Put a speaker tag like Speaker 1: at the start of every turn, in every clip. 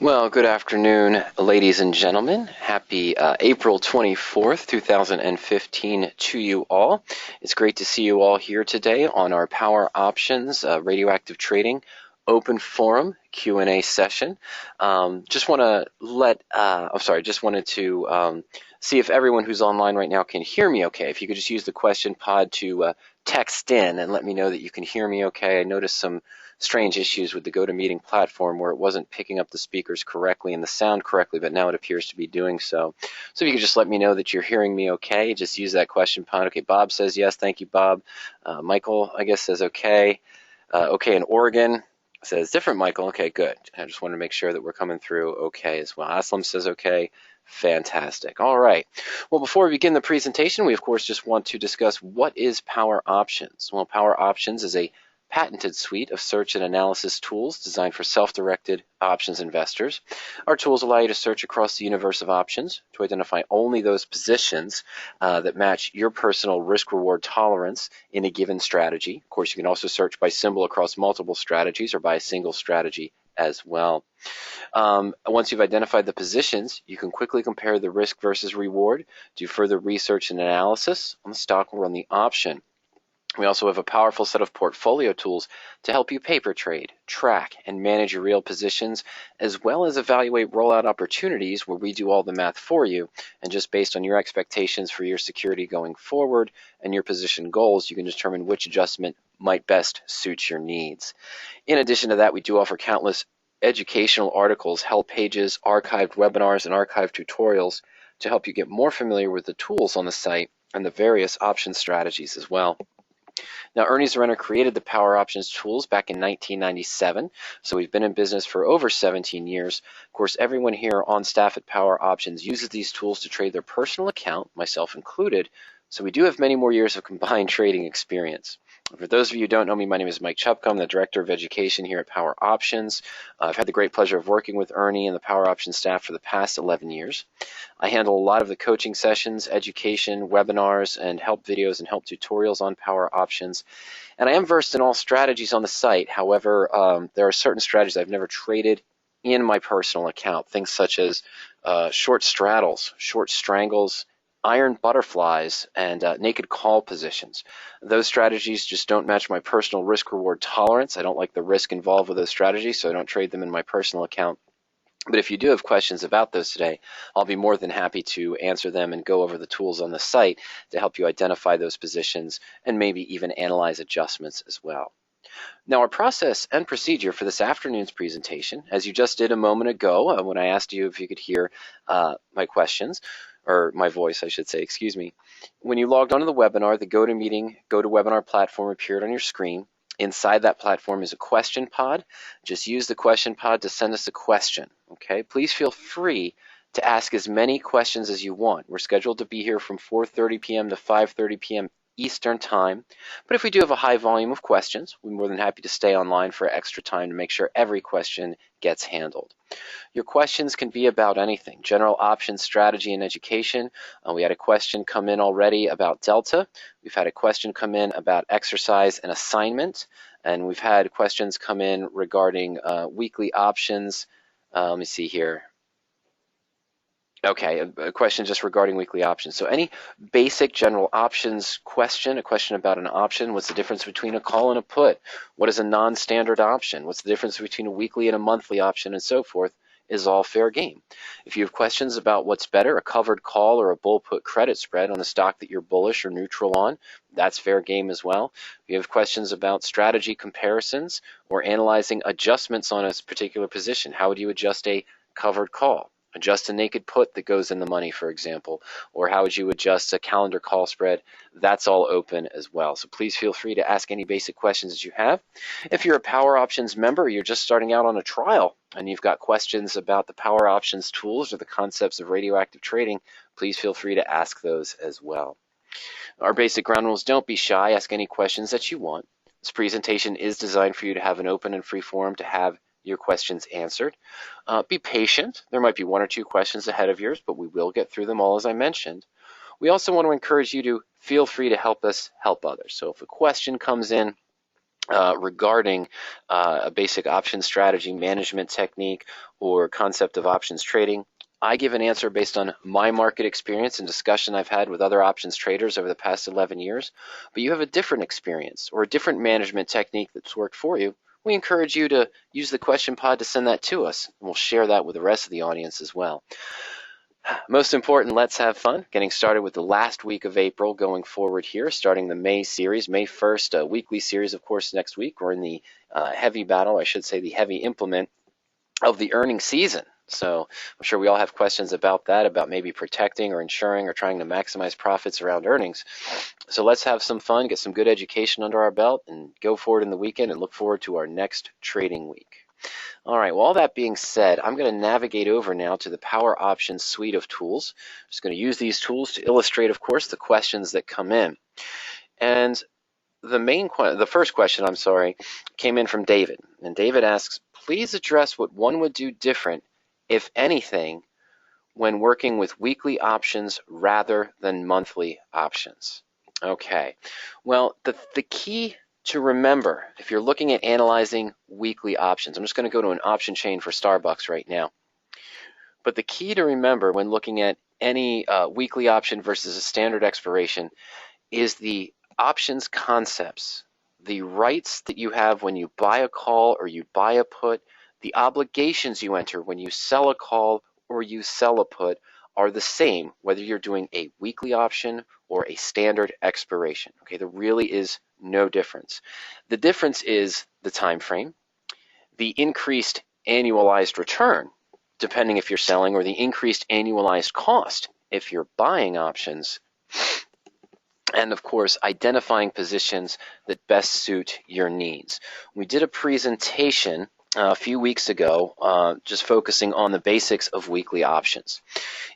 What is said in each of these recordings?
Speaker 1: Well, good afternoon, ladies and gentlemen. Happy April 24th, 2015 to you all. It's great to see you all here today on our Power Options Radioactive Trading Open Forum Q&A session. Just wanted to see if everyone who's online right now can hear me okay. If you could just use the question pod to text in and let me know that you can hear me okay. I noticed some strange issues with the GoToMeeting platform where it wasn't picking up the speakers correctly and the sound correctly, but now it appears to be doing so. So if you could just let me know that you're hearing me okay, just use that question pod. Okay, Bob says yes. Thank you, Bob. Michael, I guess, says okay. Okay in Oregon says different, Michael. Okay, good. I just want to make sure that we're coming through okay as well. Aslam says okay. Fantastic. All right. Well, before we begin the presentation, we of course just want to discuss what is Power Options. Well, Power Options is a patented suite of search and analysis tools designed for self-directed options investors. Our tools allow you to search across the universe of options to identify only those positions that match your personal risk-reward tolerance in a given strategy. Of course, you can also search by symbol across multiple strategies or by a single strategy as well. Once you've identified the positions, you can quickly compare the risk versus reward, do further research and analysis on the stock or on the option. We also have a powerful set of portfolio tools to help you paper trade, track, and manage your real positions, as well as evaluate rollout opportunities where we do all the math for you. And just based on your expectations for your security going forward and your position goals, you can determine which adjustment might best suit your needs. In addition to that, we do offer countless educational articles, help pages, archived webinars, and archived tutorials to help you get more familiar with the tools on the site and the various option strategies as well. Now, Ernie Zeriner created the Power Options tools back in 1997, so we've been in business for over 17 years. Of course, everyone here on staff at Power Options uses these tools to trade their personal account, myself included, so we do have many more years of combined trading experience. For those of you who don't know me, my name is Mike Chupka. I'm the Director of Education here at Power Options. I've had the great pleasure of working with Ernie and the Power Options staff for the past 11 years. I handle a lot of the coaching sessions, education, webinars, and help videos and help tutorials on Power Options. And I am versed in all strategies on the site. However, there are certain strategies I've never traded in my personal account, things such as short straddles, short strangles, iron butterflies, and naked call positions. Those strategies just don't match my personal risk-reward tolerance. I don't like the risk involved with those strategies, so I don't trade them in my personal account. But if you do have questions about those today, I'll be more than happy to answer them and go over the tools on the site to help you identify those positions and maybe even analyze adjustments as well. Now, our process and procedure for this afternoon's presentation, as you just did a moment ago when I asked you if you could hear my questions, or my voice, I should say, excuse me. When you logged onto the webinar, the GoToWebinar platform appeared on your screen. Inside that platform is a question pod. Just use the question pod to send us a question, okay? Please feel free to ask as many questions as you want. We're scheduled to be here from 4:30 p.m. to 5:30 p.m. Eastern Time. But if we do have a high volume of questions, we're more than happy to stay online for extra time to make sure every question gets handled. Your questions can be about anything: general options, strategy, and education. We had a question come in already about Delta. We've had a question come in about exercise and assignment. And we've had questions come in regarding weekly options. Let me see here. Okay, a question just regarding weekly options. So any basic general options question, a question about an option: what's the difference between a call and a put? What is a non-standard option? What's the difference between a weekly and a monthly option, and so forth, is all fair game. If you have questions about what's better, a covered call or a bull put credit spread on a stock that you're bullish or neutral on, that's fair game as well. If you have questions about strategy comparisons or analyzing adjustments on a particular position, how would you adjust a covered call? Adjust a naked put that goes in the money, for example, or how would you adjust a calendar call spread? That's all open as well. So please feel free to ask any basic questions that you have. If you're a Power Options member, or you're just starting out on a trial and you've got questions about the Power Options tools or the concepts of radioactive trading, please feel free to ask those as well. Our basic ground rules: don't be shy, ask any questions that you want. This presentation is designed for you to have an open and free forum to have your questions answered. Be patient. There might be one or two questions ahead of yours, but we will get through them all, as I mentioned. We also want to encourage you to feel free to help us help others. So if a question comes in regarding a basic option strategy management technique or concept of options trading. I give an answer based on my market experience and discussion I've had with other options traders over the past 11 years, but you have a different experience or a different management technique that's worked for you. We encourage you to use the question pod to send that to us, and we'll share that with the rest of the audience as well. Most important, let's have fun. Getting started with the last week of April going forward here, starting the May series, May 1st, a weekly series, of course, next week. We're in the heavy battle, I should say the heavy implement of the earnings season. So I'm sure we all have questions about that, about maybe protecting or insuring or trying to maximize profits around earnings. So let's have some fun, get some good education under our belt, and go forward in the weekend and look forward to our next trading week. All right, well, all that being said, I'm going to navigate over now to the PowerOptions suite of tools. I'm just going to use these tools to illustrate, of course, the questions that come in. And the first question, came in from David. And David asks, please address what one would do different, if anything, when working with weekly options rather than monthly options. Okay, well, the key to remember, if you're looking at analyzing weekly options, I'm just going to go to an option chain for Starbucks right now. But the key to remember when looking at any weekly option versus a standard expiration is the options concepts, the rights that you have when you buy a call or you buy a put, the obligations you enter when you sell a call or you sell a put are the same whether you're doing a weekly option or a standard expiration. Okay, there really is no difference. The difference is the time frame, the increased annualized return, depending if you're selling, or the increased annualized cost if you're buying options, and of course, identifying positions that best suit your needs. We did a presentation a few weeks ago just focusing on the basics of weekly options.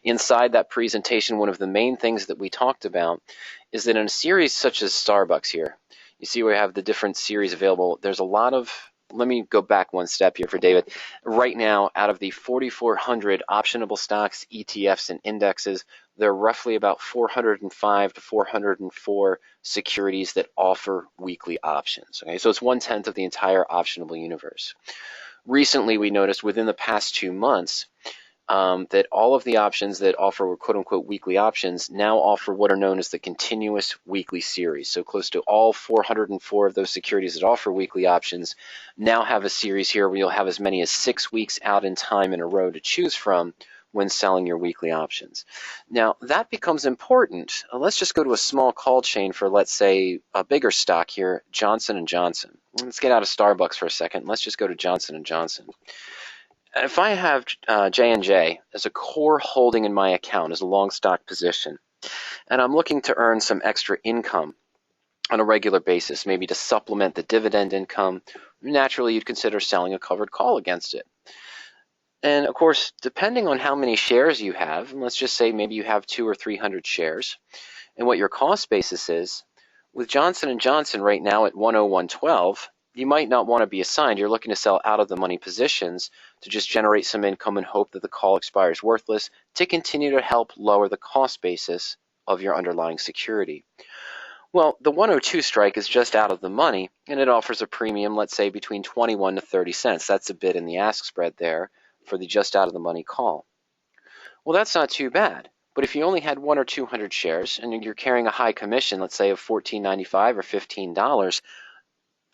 Speaker 1: Inside that presentation, one of the main things that we talked about is that in a series such as Starbucks here, you see we have the different series available. There's a lot of, let me go back one step here for David. Right now, out of the 4,400 optionable stocks, ETFs, and indexes, there are roughly about 405 to 404 securities that offer weekly options. Okay, so it's 1/10 of the entire optionable universe. Recently, we noticed within the past 2 months that all of the options that offer quote-unquote weekly options now offer what are known as the continuous weekly series. So close to all 404 of those securities that offer weekly options now have a series here where you'll have as many as 6 weeks out in time in a row to choose from when selling your weekly options. Now, that becomes important. Let's just go to a small call chain for, let's say, a bigger stock here, Johnson & Johnson. Let's get out of Starbucks for a second. Let's just go to Johnson & Johnson. If I have J&J as a core holding in my account, as a long stock position, and I'm looking to earn some extra income on a regular basis, maybe to supplement the dividend income, naturally you'd consider selling a covered call against it. And of course, depending on how many shares you have, and let's just say maybe you have 200 or 300 shares, and what your cost basis is, with Johnson & Johnson right now at 101.12, you might not want to be assigned. You're looking to sell out of the money positions to just generate some income and hope that the call expires worthless to continue to help lower the cost basis of your underlying security. Well, the 102 strike is just out of the money, and it offers a premium, let's say, between 21 to 30 cents. That's a bid in the ask spread there for the just out of the money call. Well, that's not too bad. But if you only had 100 or 200 shares and you're carrying a high commission, let's say of $14.95 or $15,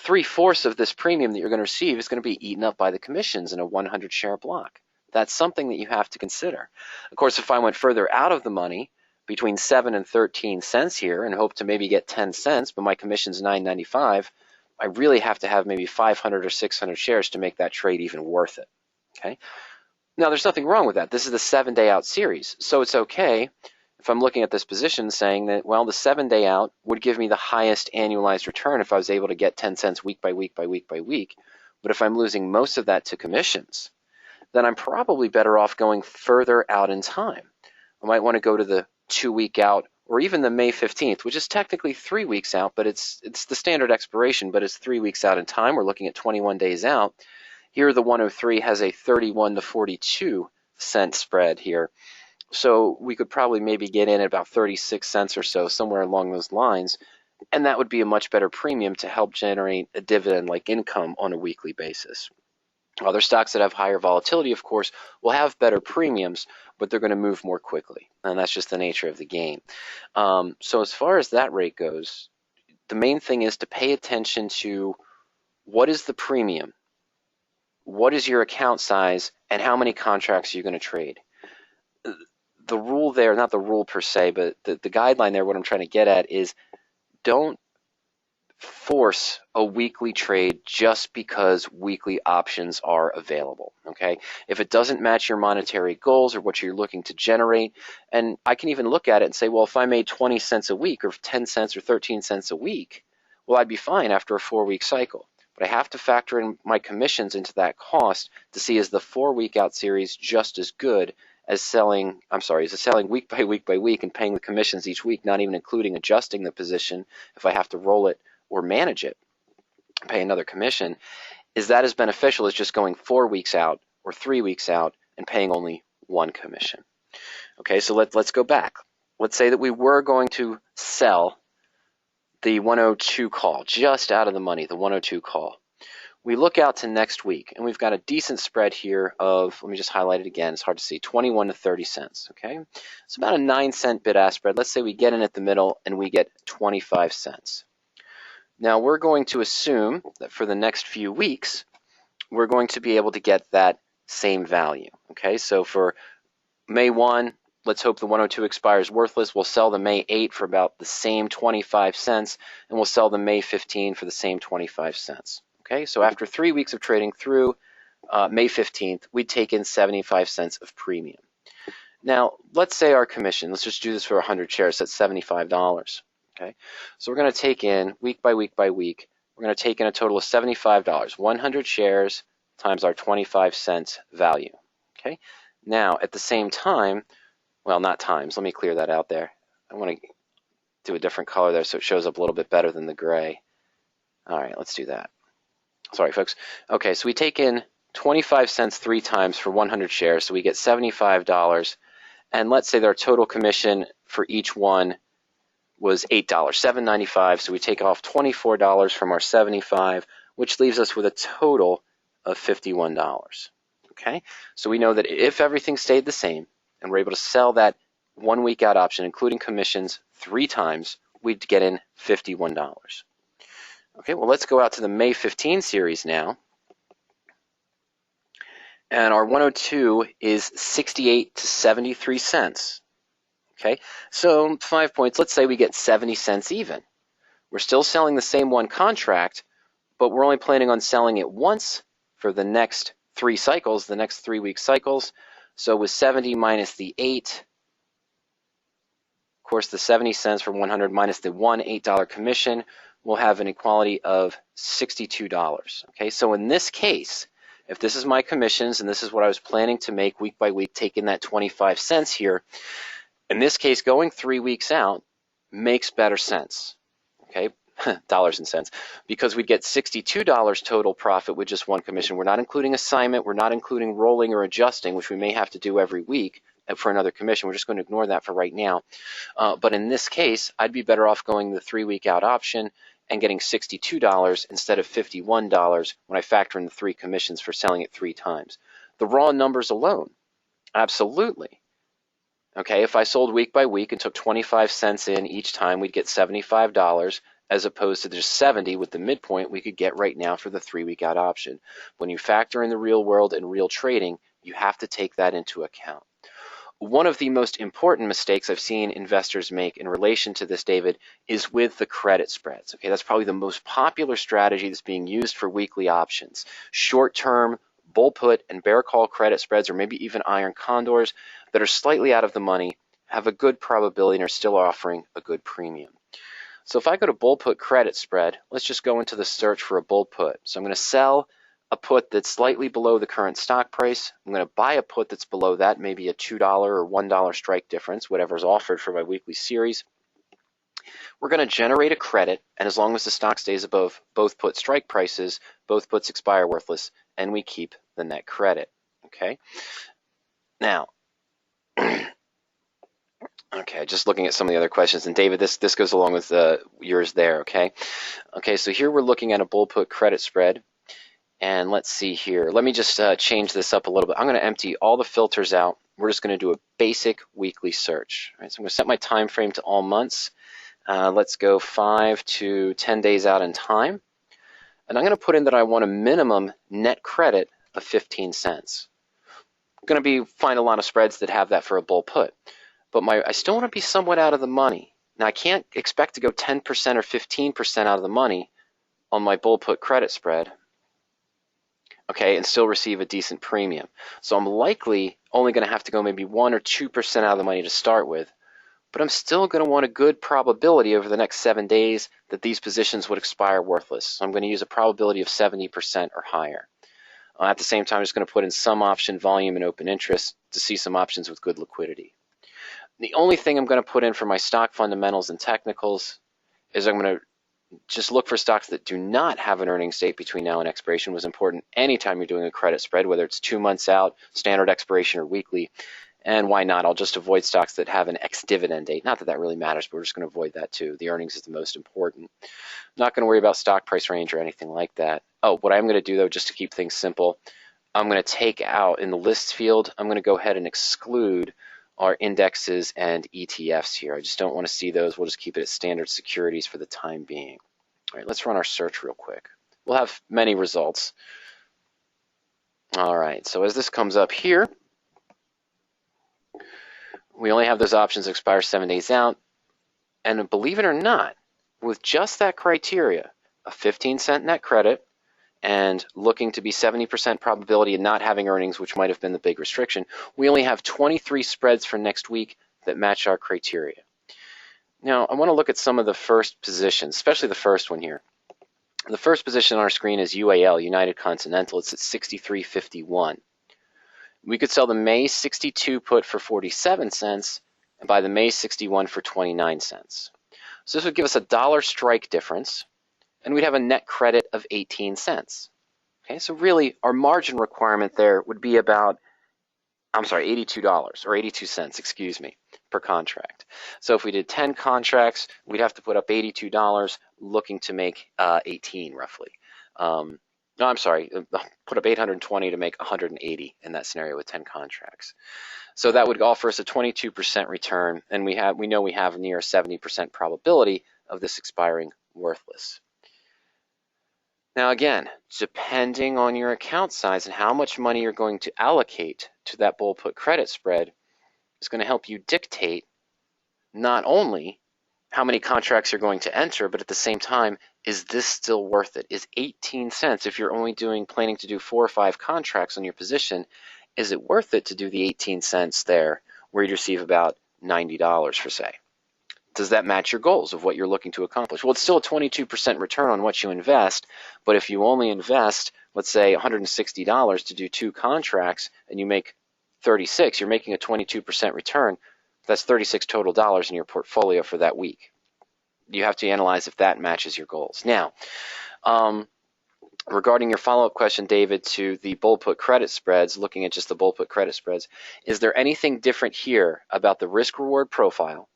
Speaker 1: 3/4 of this premium that you're going to receive is going to be eaten up by the commissions in a 100 share block. That's something that you have to consider. Of course, if I went further out of the money, between 7 and 13 cents here, and hope to maybe get 10 cents, but my commission's $9.95, I really have to have maybe 500 or 600 shares to make that trade even worth it. Okay. Now, there's nothing wrong with that. This is the 7-day out series, so it's okay if I'm looking at this position saying that, well, the 7-day out would give me the highest annualized return if I was able to get 10 cents week by week by week by week. But if I'm losing most of that to commissions, then I'm probably better off going further out in time. I might want to go to the 2-week out or even the May 15th, which is technically 3 weeks out, but it's the standard expiration, but it's 3 weeks out in time. We're looking at 21 days out. Here, the 103 has a 31 to 42 cent spread here. So we could probably maybe get in at about 36 cents or so, somewhere along those lines, and that would be a much better premium to help generate a dividend-like income on a weekly basis. Other stocks that have higher volatility, of course, will have better premiums, but they're going to move more quickly, and that's just the nature of the game. So as far as that rate goes, the main thing is to pay attention to what is the premium, what is your account size, and how many contracts are you going to trade. The rule there, not the rule per se, but the guideline there, what I'm trying to get at is don't force a weekly trade just because weekly options are available, okay? If it doesn't match your monetary goals or what you're looking to generate, and I can even look at it and say, well, if I made 20 cents a week or 10 cents or 13 cents a week, well, I'd be fine after a 4-week cycle. But I have to factor in my commissions into that cost to see is the 4-week out series just as good as selling week by week by week and paying the commissions each week, not even including adjusting the position if I have to roll it or manage it, pay another commission. Is that as beneficial as just going 4 weeks out or 3 weeks out and paying only one commission? Okay, so let's go back. Let's say that we were going to sell the 102 call, just out of the money, the 102 call. We look out to next week, and we've got a decent spread here of, let me just highlight it again, it's hard to see, 21 to 30 cents, okay? It's about a 9-cent bid-ask spread. Let's say we get in at the middle and we get 25 cents. Now we're going to assume that for the next few weeks, we're going to be able to get that same value, okay? So for May 1, let's hope the 102 expires worthless. We'll sell the May 8 for about the same 25 cents, and we'll sell the May 15 for the same 25 cents. Okay, so after 3 weeks of trading through May 15th, we'd take in 75 cents of premium. Now, let's say our commission, let's just do this for 100 shares, that's $75. Okay, so we're going to take in week by week by week, we're going to take in a total of $75, 100 shares times our 25 cents value. Okay, now at the same time, well, not times, let me clear that out there. I want to do a different color there so it shows up a little bit better than the gray. All right, let's do that. Sorry, folks. Okay, so we take in 25 cents 3 times for 100 shares, so we get $75. And let's say that our total commission for each one was $8, $7.95. So we take off $24 from our 75, which leaves us with a total of $51. Okay, so we know that if everything stayed the same and we're able to sell that 1 week out option, including commissions, 3 times, we'd get in $51. Okay, well, let's go out to the May 15 series now. And our 102 is 68 to 73 cents. Okay, so 5 points, let's say we get 70 cents even. We're still selling the same one contract, but we're only planning on selling it once for the next 3 cycles, the next 3-week cycles. So with 70 minus the 8, of course the 70 cents for 100 minus the one $8 commission, we'll have an equality of $62. Okay, so in this case, if this is my commissions and this is what I was planning to make week by week, taking that 25 cents here, in this case, going 3 weeks out makes better sense, okay, dollars and cents, because we'd get $62 total profit with just one commission. We're not including assignment, we're not including rolling or adjusting, which we may have to do every week for another commission. We're just going to ignore that for right now. But in this case, I'd be better off going the 3-week out option and getting $62 instead of $51 when I factor in the 3 commissions for selling it 3 times. The raw numbers alone, absolutely. Okay, if I sold week by week and took 25 cents in each time, we'd get $75 as opposed to just 70 with the midpoint we could get right now for the 3-week out option. When you factor in the real world and real trading, you have to take that into account. One of the most important mistakes I've seen investors make in relation to this, David, is with the credit spreads. Okay, that's probably the most popular strategy that's being used for weekly options. Short-term bull put and bear call credit spreads, or maybe even iron condors that are slightly out of the money, have a good probability and are still offering a good premium. So if I go to bull put credit spread, let's just go into the search for a bull put. So I'm going to sell a put that's slightly below the current stock price. I'm going to buy a put that's below that, maybe a $2 or $1 strike difference, whatever's offered for my weekly series. We're going to generate a credit, and as long as the stock stays above both put strike prices, both puts expire worthless, and we keep the net credit. Okay. Now, Okay, just looking at some of the other questions, and David, this goes along with yours there. Okay, so here we're looking at a bull put credit spread, and let's see here. Let me just change this up a little bit. I'm going to empty all the filters out. We're just going to do a basic weekly search. All right, so I'm going to set my time frame to all months. Let's go 5 to 10 days out in time, and I'm going to put in that I want a minimum net credit of 15 cents. I'm going to find a lot of spreads that have that for a bull put. But I still want to be somewhat out of the money. Now, I can't expect to go 10% or 15% out of the money on my bull put credit spread, okay, and still receive a decent premium. So I'm likely only going to have to go maybe 1 or 2% out of the money to start with, but I'm still going to want a good probability over the next 7 days that these positions would expire worthless. So I'm going to use a probability of 70% or higher. At the same time, I'm just going to put in some option volume and open interest to see some options with good liquidity. The only thing I'm going to put in for my stock fundamentals and technicals is I'm going to just look for stocks that do not have an earnings date between now and expiration. Was important anytime you're doing a credit spread, whether it's 2 months out, standard expiration, or weekly. And why not? I'll just avoid stocks that have an ex-dividend date. Not that that really matters, but we're just going to avoid that too. The earnings is the most important. I'm not going to worry about stock price range or anything like that. Oh, what I'm going to do though, just to keep things simple, I'm going to take out in the lists field, I'm going to go ahead and exclude our indexes and ETFs here. I just don't want to see those. We'll just keep it as standard securities for the time being. All right, let's run our search real quick. We'll have many results. All right, so as this comes up here, we only have those options expire 7 days out. And believe it or not, with just that criteria, a 15-cent net credit, and looking to be 70% probability of not having earnings, which might have been the big restriction, we only have 23 spreads for next week that match our criteria. Now, I want to look at some of the first positions, especially the first one here. The first position on our screen is UAL, United Continental. It's at 63.51. We could sell the May 62 put for 47 cents and buy the May 61 for 29 cents. So this would give us a $1 strike difference, and we'd have a net credit of 18 cents. Okay, so really our margin requirement there would be about, $82 or 82 cents, excuse me, per contract. So if we did 10 contracts, we'd have to put up $82, looking to make 18 roughly. Put up 820 to make 180 in that scenario with 10 contracts. So that would offer us a 22% return, and we know we have near 70% probability of this expiring worthless. Now again, depending on your account size and how much money you're going to allocate to that bull put credit spread is going to help you dictate not only how many contracts you're going to enter, but at the same time, is this still worth it? Is 18 cents, if you're only planning to do 4 or 5 contracts on your position, is it worth it to do the 18 cents there where you'd receive about $90 for say? Does that match your goals of what you're looking to accomplish? Well, it's still a 22% return on what you invest, but if you only invest, let's say, $160 to do 2 contracts and you make 36, you're making a 22% return. That's 36 total dollars in your portfolio for that week. You have to analyze if that matches your goals. Now, regarding your follow-up question, David, to the bull put credit spreads, looking at just the bull put credit spreads, is there anything different here about the risk-reward profile,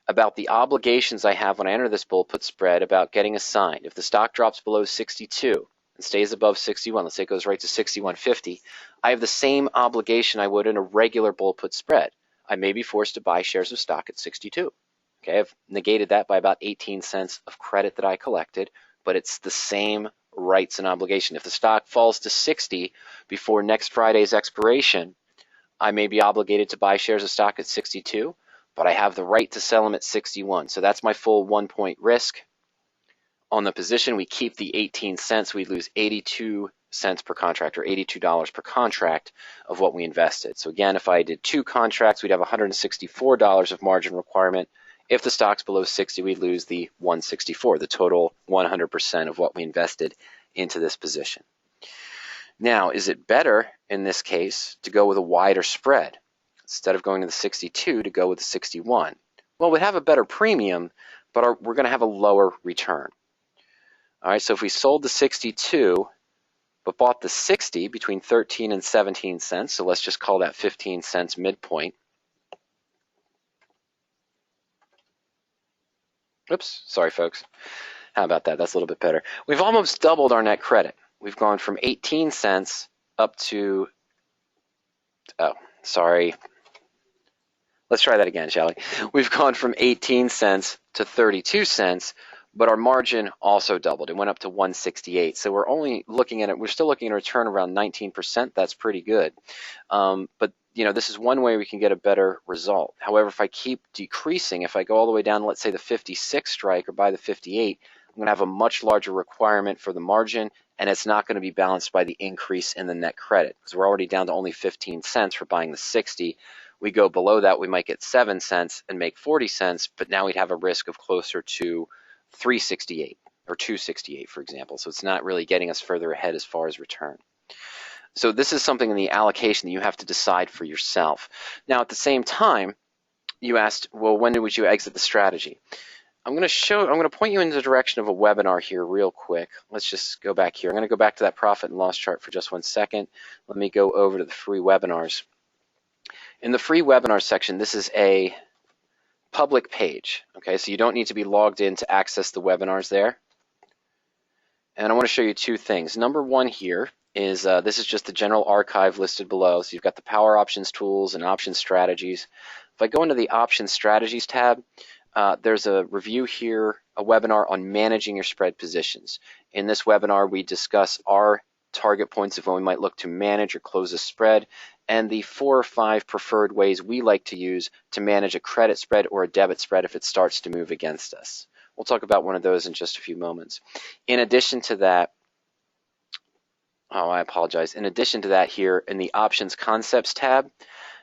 Speaker 1: about the obligations I have when I enter this bull put spread, about getting assigned? If the stock drops below 62 and stays above 61, let's say it goes right to 61.50, I have the same obligation I would in a regular bull put spread. I may be forced to buy shares of stock at 62. Okay, I've negated that by about 18 cents of credit that I collected, but it's the same rights and obligation. If the stock falls to 60 before next Friday's expiration, I may be obligated to buy shares of stock at 62, but I have the right to sell them at 61. So that's my full 1 point risk. On the position, we keep the 18 cents. We lose 82 cents per contract, or $82 per contract of what we invested. So again, if I did 2 contracts, we'd have $164 of margin requirement. If the stock's below 60, we'd lose the 164, the total 100% of what we invested into this position. Now, is it better in this case to go with a wider spread? Instead of going to the 62, to go with the 61? Well, we'd have a better premium, but we're going to have a lower return. All right, so if we sold the 62, but bought the 60 between 13 and 17 cents, so let's just call that 15 cents midpoint. Oops, sorry folks. How about that? That's a little bit better. We've almost doubled our net credit. We've gone from 18 cents up to, oh, sorry. Let's try that again, shall we? We've gone from 18 cents to 32 cents, but our margin also doubled. It went up to 168. So we're only looking at it, we're still looking at a return around 19%. That's pretty good. But this is one way we can get a better result. However, if I keep decreasing, if I go all the way down, let's say the 56 strike or by the 58, I'm going to have a much larger requirement for the margin, and it's not going to be balanced by the increase in the net credit because we're already down to only 15 cents for buying the 60. We go below that, we might get 7 cents and make 40 cents, but now we'd have a risk of closer to 368 or 268, for example. So it's not really getting us further ahead as far as return. So this is something in the allocation that you have to decide for yourself. Now, at the same time, you asked, well, when would you exit the strategy? I'm going to point you in the direction of a webinar here real quick. Let's just go back here. I'm going to go back to that profit and loss chart for just 1 second. Let me go over to the free webinars. In the free webinar section, this is a public page, okay? So you don't need to be logged in to access the webinars there. And I want to show you two things. Number one here is this is just the general archive listed below. So you've got the PowerOptions tools and option strategies. If I go into the option strategies tab, there's a review here, a webinar on managing your spread positions. In this webinar, we discuss our target points of when we might look to manage or close a spread, and the 4 or 5 preferred ways we like to use to manage a credit spread or a debit spread if it starts to move against us. We'll talk about one of those in just a few moments. In addition to that, I apologize. In addition to that, here in the Options Concepts tab,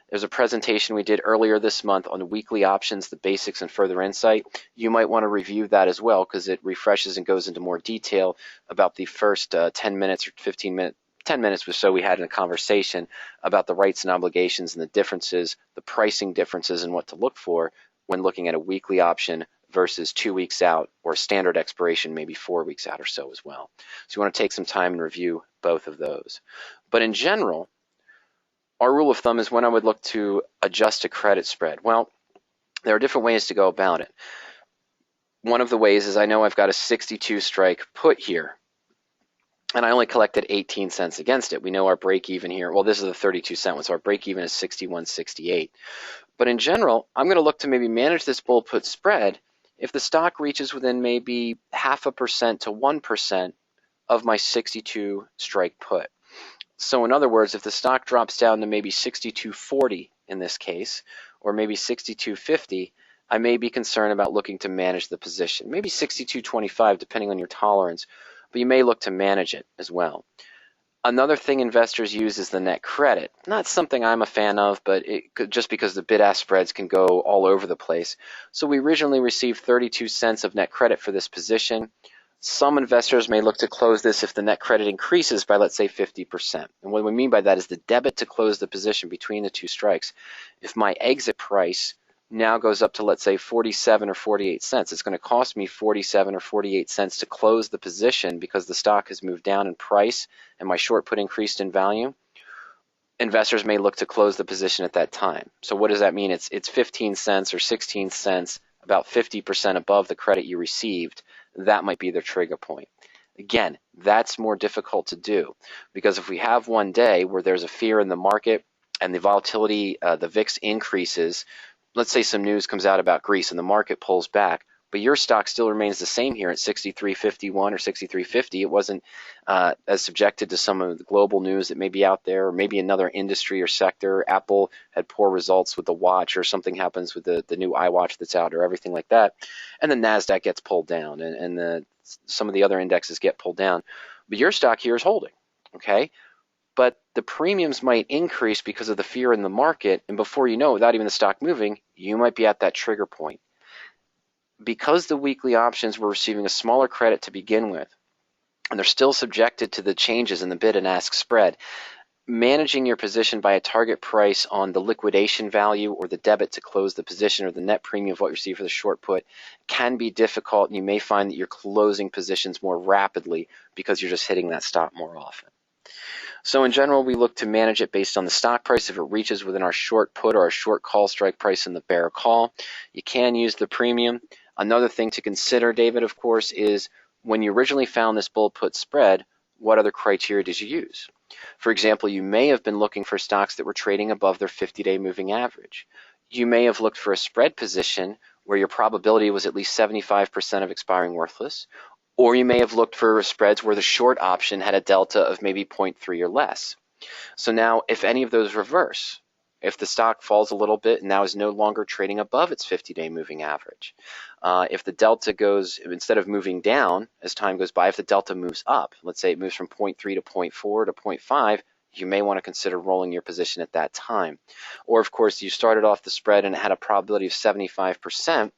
Speaker 1: there's a presentation we did earlier this month on weekly options, the basics and further insight. You might want to review that as well because it refreshes and goes into more detail about the first 10 minutes or 15 minutes, 10 minutes or so we had in a conversation about the rights and obligations and the differences, the pricing differences and what to look for when looking at a weekly option versus 2 weeks out, or standard expiration maybe 4 weeks out or so as well. So you want to take some time and review both of those. But in general, our rule of thumb is when I would look to adjust a credit spread. Well, there are different ways to go about it. One of the ways is I know I've got a 62 strike put here, and I only collected 18 cents against it. We know our break even here, well, this is the 32 cent one, so our break even is 61.68. But in general, I'm going to look to maybe manage this bull put spread if the stock reaches within maybe 0.5% to 1% of my 62 strike put. So in other words, if the stock drops down to maybe 62.40 in this case, or maybe 62.50, I may be concerned about looking to manage the position. Maybe 62.25 depending on your tolerance, but you may look to manage it as well. Another thing investors use is the net credit. Not something I'm a fan of, but just because the bid-ask spreads can go all over the place. So we originally received 32 cents of net credit for this position. Some investors may look to close this if the net credit increases by, let's say, 50%. And what we mean by that is the debit to close the position between the two strikes. If my exit price now goes up to, let's say, 47 or 48 cents, it's going to cost me 47 or 48 cents to close the position because the stock has moved down in price and my short put increased in value. Investors may look to close the position at that time. So what does that mean? It's 15 cents or 16 cents, about 50% above the credit you received. That might be their trigger point. Again, that's more difficult to do because if we have one day where there's a fear in the market and the volatility, the VIX increases, let's say some news comes out about Greece and the market pulls back, but your stock still remains the same here at 63.51 or 63.50. It wasn't as subjected to some of the global news that may be out there, or maybe another industry or sector. Apple had poor results with the watch, or something happens with the new iWatch that's out, or everything like that. And the NASDAQ gets pulled down, and some of the other indexes get pulled down. But your stock here is holding, okay? But the premiums might increase because of the fear in the market, and before you know it, without even the stock moving, you might be at that trigger point. Because the weekly options were receiving a smaller credit to begin with, and they're still subjected to the changes in the bid and ask spread, managing your position by a target price on the liquidation value or the debit to close the position or the net premium of what you receive for the short put can be difficult, and you may find that you're closing positions more rapidly because you're just hitting that stop more often. So in general, we look to manage it based on the stock price. If it reaches within our short put or our short call strike price in the bear call, you can use the premium. Another thing to consider, David, of course, is when you originally found this bull-put spread, what other criteria did you use? For example, you may have been looking for stocks that were trading above their 50-day moving average. You may have looked for a spread position where your probability was at least 75% of expiring worthless, or you may have looked for spreads where the short option had a delta of maybe 0.3 or less. So now, if any of those reverse, if the stock falls a little bit and now is no longer trading above its 50-day moving average, if the delta goes, instead of moving down as time goes by, if the delta moves up, let's say it moves from 0.3 to 0.4 to 0.5, you may want to consider rolling your position at that time. Or of course, you started off the spread and it had a probability of 75%,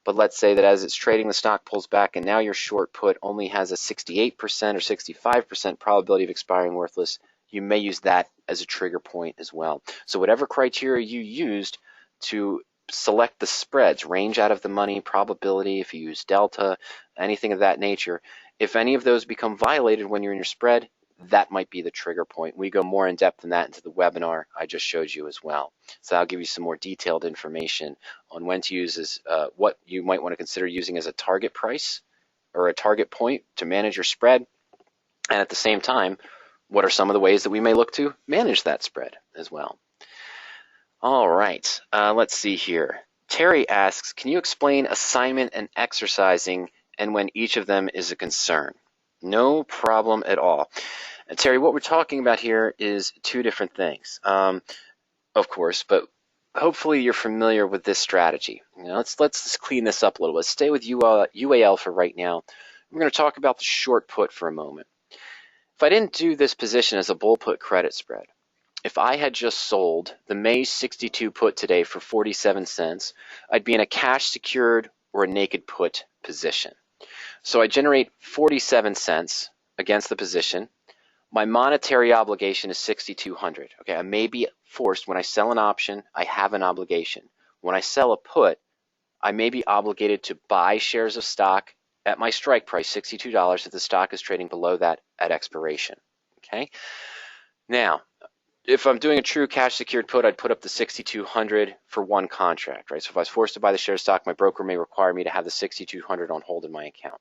Speaker 1: but let's say that as it's trading, the stock pulls back and now your short put only has a 68% or 65% probability of expiring worthless. You may use that as a trigger point as well. So whatever criteria you used to select the spreads, range out of the money, probability, if you use delta, anything of that nature, if any of those become violated when you're in your spread, that might be the trigger point. We go more in depth than that into the webinar I just showed you as well. So I'll give you some more detailed information on when to use as what you might want to consider using as a target price or a target point to manage your spread. And at the same time, what are some of the ways that we may look to manage that spread as well? All right, let's see here. Terry asks, can you explain assignment and exercising and when each of them is a concern? No problem at all. And Terry, what we're talking about here is two different things, of course, but hopefully you're familiar with this strategy. You know, let's just clean this up a little bit. Stay with UAL for right now. We're going to talk about the short put for a moment. If I didn't do this position as a bull put credit spread, if I had just sold the May 62 put today for 47 cents, I'd be in a cash secured or a naked put position. So I generate 47 cents against the position. My monetary obligation is 6,200. Okay, I may be forced when I sell an option, I have an obligation. When I sell a put, I may be obligated to buy shares of stock at my strike price, $62, if the stock is trading below that at expiration. Okay. Now, if I'm doing a true cash secured put, I'd put up the 6,200 for one contract, right? So if I was forced to buy the share of stock, my broker may require me to have the 6,200 on hold in my account.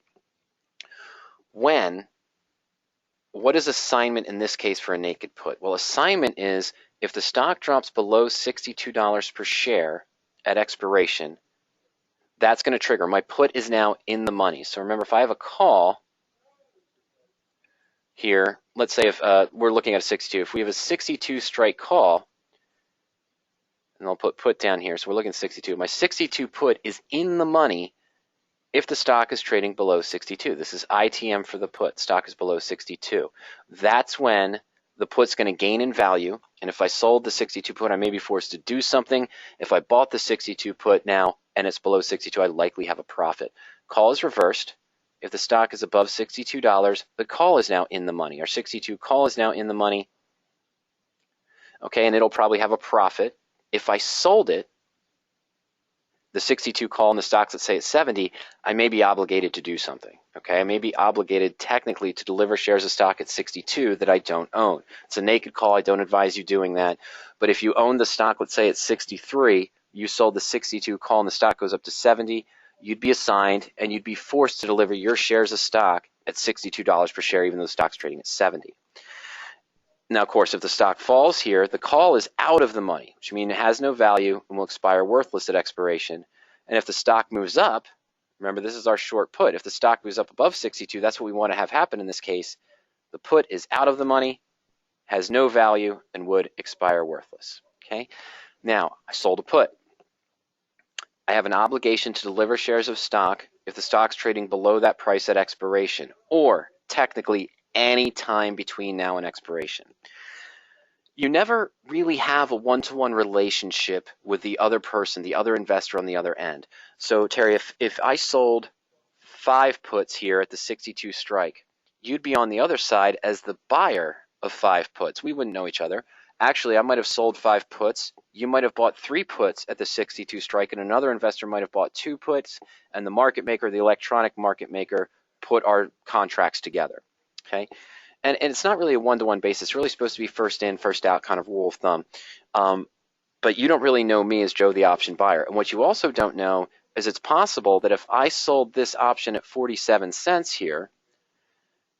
Speaker 1: What is assignment in this case for a naked put? Well, assignment is if the stock drops below $62 per share at expiration, that's going to trigger. My put is now in the money. So remember, if I have a call here, let's say if we're looking at a 62, if we have a 62 strike call, and I'll put down here, so we're looking at 62. My 62 put is in the money if the stock is trading below 62. This is ITM for the put. Stock is below 62. That's when the put's going to gain in value, and if I sold the 62 put, I may be forced to do something. If I bought the 62 put now and it's below 62, I likely have a profit. Call is reversed. If the stock is above $62, the call is now in the money. Our 62 call is now in the money. Okay, and it'll probably have a profit. If I sold it, the 62 call and the stocks that say it's 70, I may be obligated to do something. Okay, I may be obligated technically to deliver shares of stock at 62 that I don't own. It's a naked call. I don't advise you doing that. But if you own the stock, let's say it's 63, you sold the 62 call and the stock goes up to 70, you'd be assigned and you'd be forced to deliver your shares of stock at $62 per share, even though the stock's trading at 70. Now, of course, if the stock falls here, the call is out of the money, which means it has no value and will expire worthless at expiration. And if the stock moves up, remember, this is our short put. If the stock moves up above 62, that's what we want to have happen in this case. The put is out of the money, has no value, and would expire worthless. Okay. Now, I sold a put. I have an obligation to deliver shares of stock if the stock's trading below that price at expiration, or technically any time between now and expiration. You never really have a one-to-one relationship with the other person, the other investor on the other end. So Terry, if I sold 5 puts here at the 62 strike, you'd be on the other side as the buyer of 5 puts. We wouldn't know each other. Actually, I might have sold 5 puts. You might have bought 3 puts at the 62 strike, and another investor might have bought 2 puts, and the market maker, the electronic market maker, put our contracts together. Okay, and it's not really a one-to-one basis. It's really supposed to be first in, first out kind of rule of thumb. But you don't really know me as Joe, the option buyer. And what you also don't know is it's possible that if I sold this option at 47 cents here,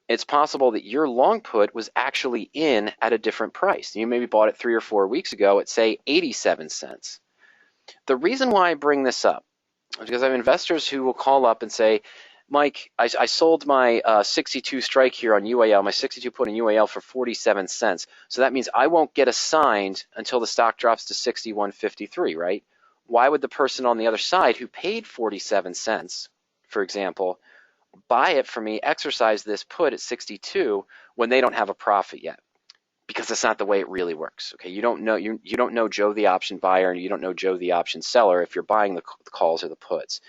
Speaker 1: it's possible that your long put was actually in at a different price. You maybe bought it 3 or 4 weeks ago at, say, 87 cents. The reason why I bring this up is because I have investors who will call up and say, Mike, I sold my 62 strike here on UAL, my 62 put in UAL for 47 cents. So that means I won't get assigned until the stock drops to 61.53, right? Why would the person on the other side who paid 47 cents, for example, buy it for me, exercise this put at 62 when they don't have a profit yet? Because that's not the way it really works. Okay, you don't know Joe the option buyer and you don't know Joe the option seller if you're buying the calls or the puts.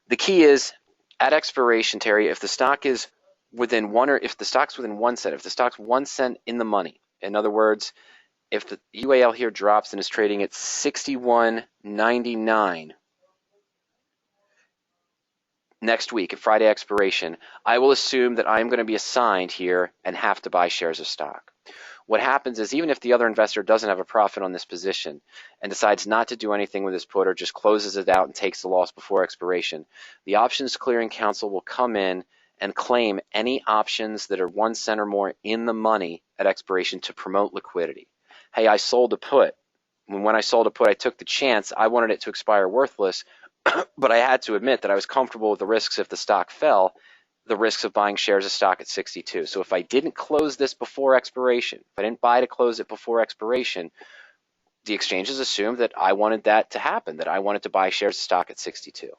Speaker 1: The key is at expiration, Terry, if the stock is within if the stock's within 1 cent, if the stock's 1 cent in the money, in other words, if the UAL here drops and is trading at 61.99 next week at Friday expiration, I will assume that I'm going to be assigned here and have to buy shares of stock. What happens is even if the other investor doesn't have a profit on this position and decides not to do anything with his put or just closes it out and takes the loss before expiration, the options clearing counsel will come in and claim any options that are 1 cent or more in the money at expiration to promote liquidity. Hey, I sold a put. When I sold a put, I took the chance. I wanted it to expire worthless, but I had to admit that I was comfortable with the risks if the stock fell, the risks of buying shares of stock at 62. So if I didn't close this before expiration, if I didn't buy to close it before expiration, the exchanges assumed that I wanted that to happen, that I wanted to buy shares of stock at 62.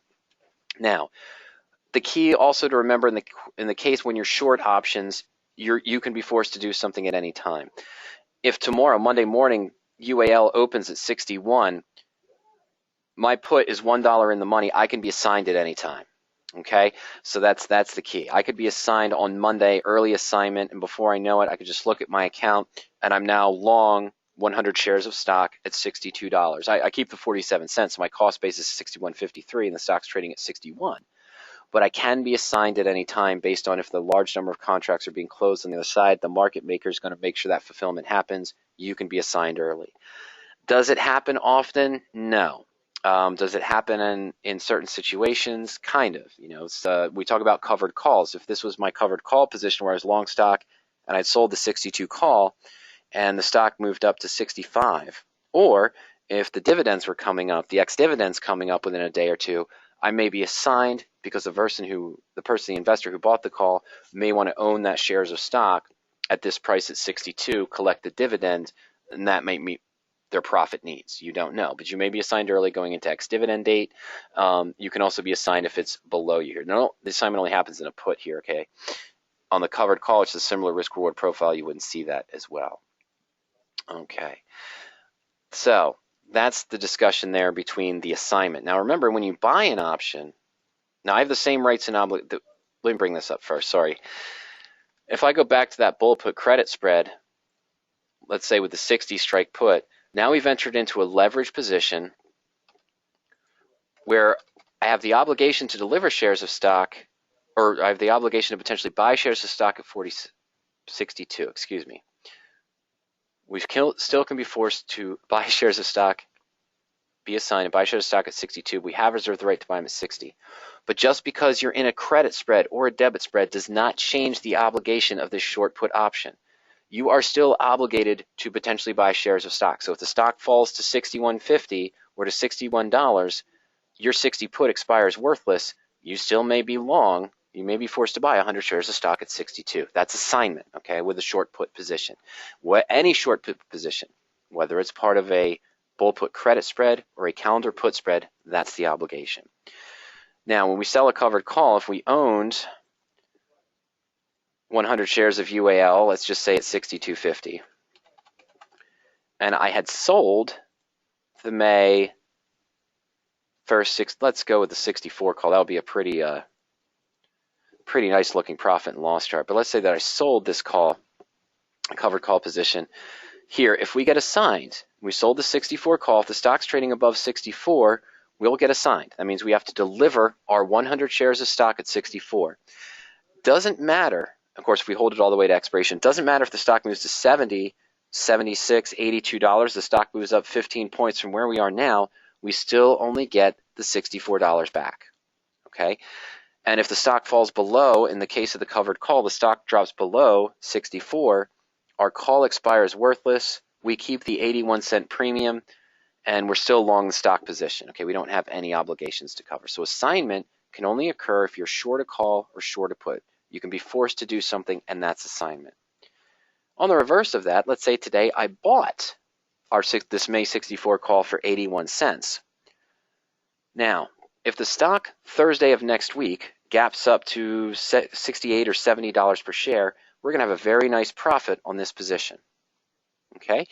Speaker 1: Now, the key also to remember in the case when you're short options, you can be forced to do something at any time. If tomorrow, Monday morning, UAL opens at 61, my put is $1 in the money, I can be assigned at any time. Okay, so that's the key. I could be assigned on Monday, early assignment, and before I know it, I could just look at my account, and I'm now long 100 shares of stock at $62. I keep the 47 cents, so my cost base is 61.53, and the stock's trading at 61. But I can be assigned at any time based on if the large number of contracts are being closed on the other side. The market maker is going to make sure that fulfillment happens. You can be assigned early. Does it happen often? No. Does it happen in certain situations? Kind of. You know, we talk about covered calls. If this was my covered call position where I was long stock and I'd sold the 62 call and the stock moved up to 65, or if the dividends were coming up, the ex-dividends coming up within a day or two, I may be assigned because the investor who bought the call may want to own that shares of stock at this price at 62, collect the dividend, and that may meet their profit needs. You don't know, but you may be assigned early going into ex-dividend date. You can also be assigned if it's below you here. No, the assignment only happens in a put here, okay? On the covered call, which is a similar risk-reward profile, you wouldn't see that as well. Okay, so that's the discussion there between the assignment. Now remember, when you buy an option, now I have the same rights and obligations. Let me bring this up first, sorry. If I go back to that bull put credit spread, let's say with the 60 strike put, now we've entered into a leverage position where I have the obligation to deliver shares of stock, or I have the obligation to potentially buy shares of stock at 62, excuse me. We still can be forced to buy shares of stock, be assigned and buy shares of stock at 62. We have reserved the right to buy them at 60. But just because you're in a credit spread or a debit spread does not change the obligation of this short put option. You are still obligated to potentially buy shares of stock. So if the stock falls to 61.50 or to $61, your 60 put expires worthless. You still may be long. You may be forced to buy 100 shares of stock at 62. That's assignment, okay, with a short put position. Any short put position, whether it's part of a bull put credit spread or a calendar put spread, that's the obligation. Now, when we sell a covered call, if we owned 100 shares of UAL, let's just say at 62.50, and I had sold the May 1st, let's go with the 64 call. That would be a pretty nice looking profit and loss chart. But let's say that I sold this call, a covered call position. Here, if we get assigned, we sold the 64 call. If the stock's trading above 64, we'll get assigned. That means we have to deliver our 100 shares of stock at 64. Doesn't matter, of course, if we hold it all the way to expiration, doesn't matter if the stock moves to 70, 76, $82, the stock moves up 15 points from where we are now, we still only get the $64 back, okay? And if the stock falls below, in the case of the covered call, the stock drops below 64, our call expires worthless, we keep the 81-cent premium, and we're still long the stock position, okay? We don't have any obligations to cover. So assignment can only occur if you're short a call or short a put. You can be forced to do something, and that's assignment. On the reverse of that, let's say today I bought this May 64 call for 81 cents. Now, if the stock Thursday of next week gaps up to $68 or $70 per share, we're going to have a very nice profit on this position, okay?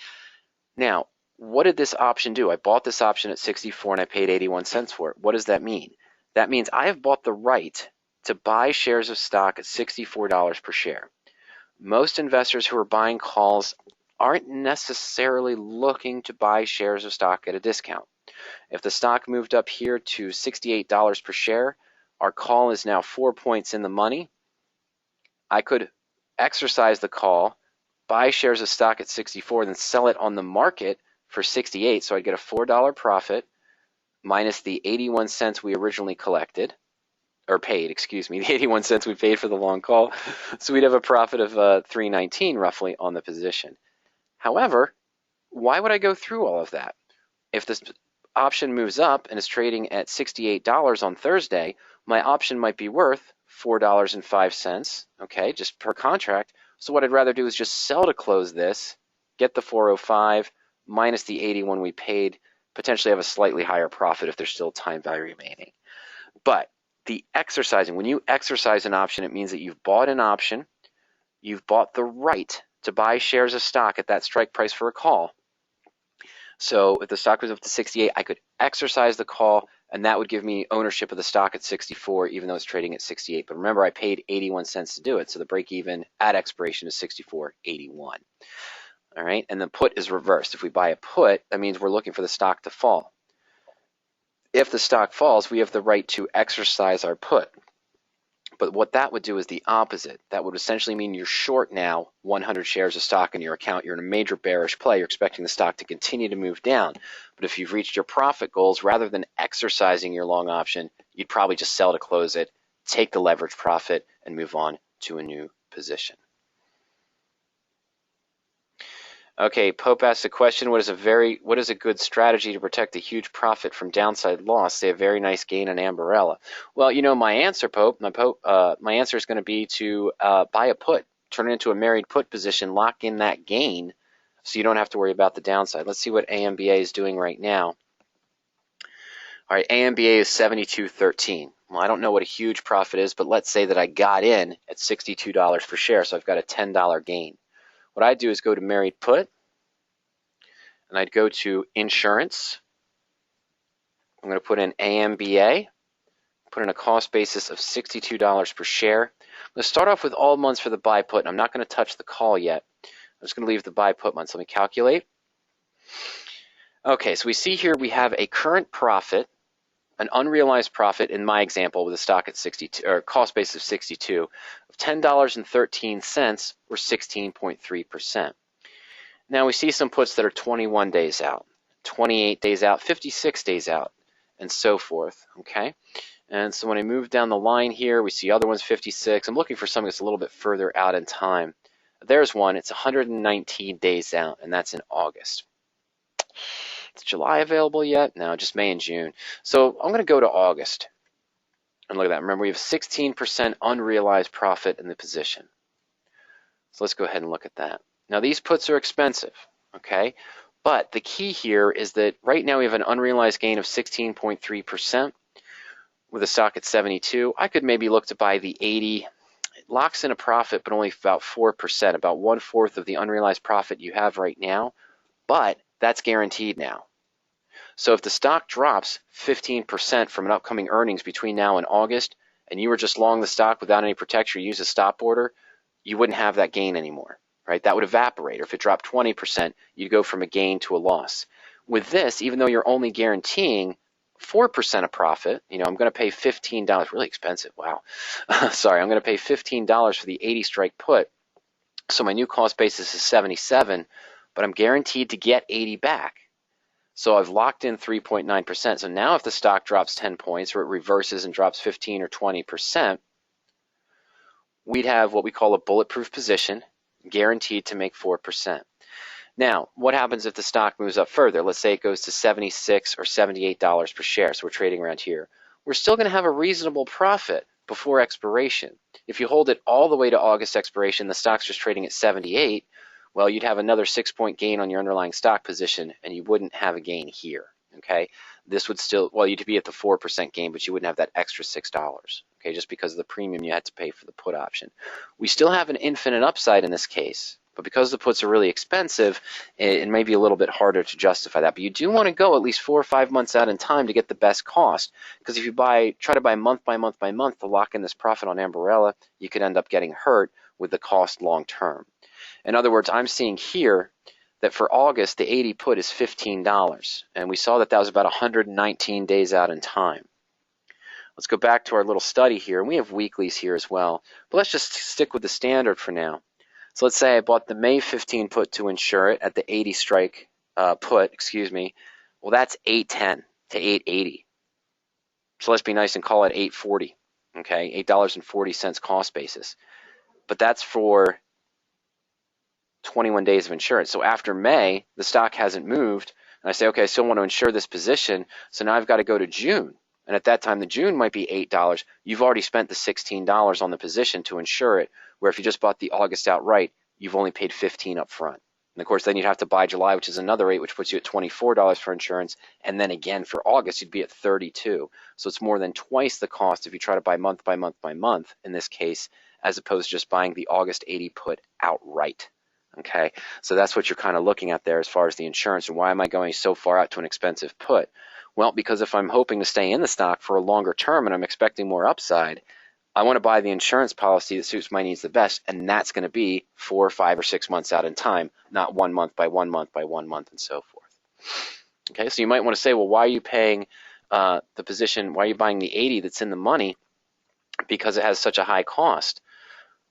Speaker 1: Now, what did this option do? I bought this option at 64 and I paid 81 cents for it. What does that mean? That means I have bought the right to buy shares of stock at $64 per share. Most investors who are buying calls aren't necessarily looking to buy shares of stock at a discount. If the stock moved up here to $68 per share, our call is now 4 points in the money. I could exercise the call, buy shares of stock at 64, then sell it on the market for 68, so I'd get a $4 profit minus the 81 cents we originally collected, or paid, excuse me, the 81 cents we paid for the long call. So we'd have a profit of $3.19 roughly on the position. However, why would I go through all of that? If this option moves up and is trading at $68 on Thursday, my option might be worth $4.05, okay, just per contract. So what I'd rather do is just sell to close this, get the 405 minus the 81 we paid, potentially have a slightly higher profit if there's still time value remaining. But the exercising, when you exercise an option, it means that you've bought an option, you've bought the right to buy shares of stock at that strike price for a call. So if the stock was up to 68, I could exercise the call, and that would give me ownership of the stock at 64, even though it's trading at 68. But remember, I paid 81 cents to do it, so the break even at expiration is 64.81. All right, and the put is reversed. If we buy a put, that means we're looking for the stock to fall. If the stock falls, we have the right to exercise our put. But what that would do is the opposite. That would essentially mean you're short now 100 shares of stock in your account. You're in a major bearish play. You're expecting the stock to continue to move down. But if you've reached your profit goals, rather than exercising your long option, you'd probably just sell to close it, take the leverage profit, and move on to a new position. Okay, Pope asks a question, what is a good strategy to protect a huge profit from downside loss? Say a very nice gain on Ambarella. Well, you know my answer, Pope. My answer is going to be to buy a put, turn it into a married put position, lock in that gain so you don't have to worry about the downside. Let's see what AMBA is doing right now. All right, AMBA is 72.13. Well, I don't know what a huge profit is, but let's say that I got in at $62 per share, so I've got a $10 gain. What I'd do is go to married put, and I'd go to insurance. I'm going to put in AMBA, put in a cost basis of $62 per share. I'm going to start off with all months for the buy put, and I'm not going to touch the call yet. I'm just going to leave the buy put months. Let me calculate. Okay, so we see here we have a current profit, an unrealized profit in my example with a stock at 62 or cost basis of 62 of $10.13 or 16.3%. Now we see some puts that are 21 days out, 28 days out, 56 days out, and so forth, okay? And so when I move down the line here, we see other ones 56. I'm looking for something that's a little bit further out in time. There's one, it's 119 days out, and that's in August. Is July available yet? No, just May and June. So I'm going to go to August. And look at that. Remember, we have 16% unrealized profit in the position. So let's go ahead and look at that. Now, these puts are expensive, okay? But the key here is that right now we have an unrealized gain of 16.3% with a stock at 72. I could maybe look to buy the 80. It locks in a profit, but only about 4%, about 1/4 of the unrealized profit you have right now. But that's guaranteed now. So if the stock drops 15% from an upcoming earnings between now and August, and you were just long the stock without any protection, you use a stop order, you wouldn't have that gain anymore, right? That would evaporate. Or if it dropped 20%, you'd go from a gain to a loss. With this, even though you're only guaranteeing 4% of profit, you know, I'm going to pay $15, really expensive, wow. Sorry, I'm going to pay $15 for the 80 strike put. So my new cost basis is 77, but I'm guaranteed to get 80 back. So I've locked in 3.9%. So now if the stock drops 10 points or it reverses and drops 15 or 20%, we'd have what we call a bulletproof position, guaranteed to make 4%. Now, what happens if the stock moves up further? Let's say it goes to $76 or $78 per share, so we're trading around here. We're still going to have a reasonable profit before expiration. If you hold it all the way to August expiration, the stock's just trading at 78, well, you'd have another 6-point gain on your underlying stock position, and you wouldn't have a gain here, okay? This would still, well, you'd be at the 4% gain, but you wouldn't have that extra $6, okay, just because of the premium you had to pay for the put option. We still have an infinite upside in this case, but because the puts are really expensive, it may be a little bit harder to justify that. But you do want to go at least 4 or 5 months out in time to get the best cost, because if you try to buy month by month by month to lock in this profit on Ambarella, you could end up getting hurt with the cost long term. In other words, I'm seeing here that for August, the 80 put is $15, and we saw that that was about 119 days out in time. Let's go back to our little study here, and we have weeklies here as well, but let's just stick with the standard for now. So let's say I bought the May 15 put to insure it at the 80 strike put, excuse me. Well, that's 810 to 880. So let's be nice and call it 840, okay? $8.40 cost basis. But that's for 21 days of insurance. So after May, the stock hasn't moved, and I say, okay, I still want to insure this position, so now I've got to go to June. And at that time, the June might be $8. You've already spent the $16 on the position to insure it, where if you just bought the August outright, you've only paid $15 up front. And of course, then you'd have to buy July, which is another $8, which puts you at $24 for insurance. And then again, for August, you'd be at $32. So it's more than twice the cost if you try to buy month by month by month, in this case, as opposed to just buying the August 80 put outright. Okay, so that's what you're kind of looking at there as far as the insurance. And why am I going so far out to an expensive put? Well, because if I'm hoping to stay in the stock for a longer term and I'm expecting more upside, I want to buy the insurance policy that suits my needs the best, and that's going to be 4, 5, or 6 months out in time, not 1 month by 1 month by 1 month and so forth. Okay, so you might want to say, well, why are you paying the position, why are you buying the 80 that's in the money? Because it has such a high cost.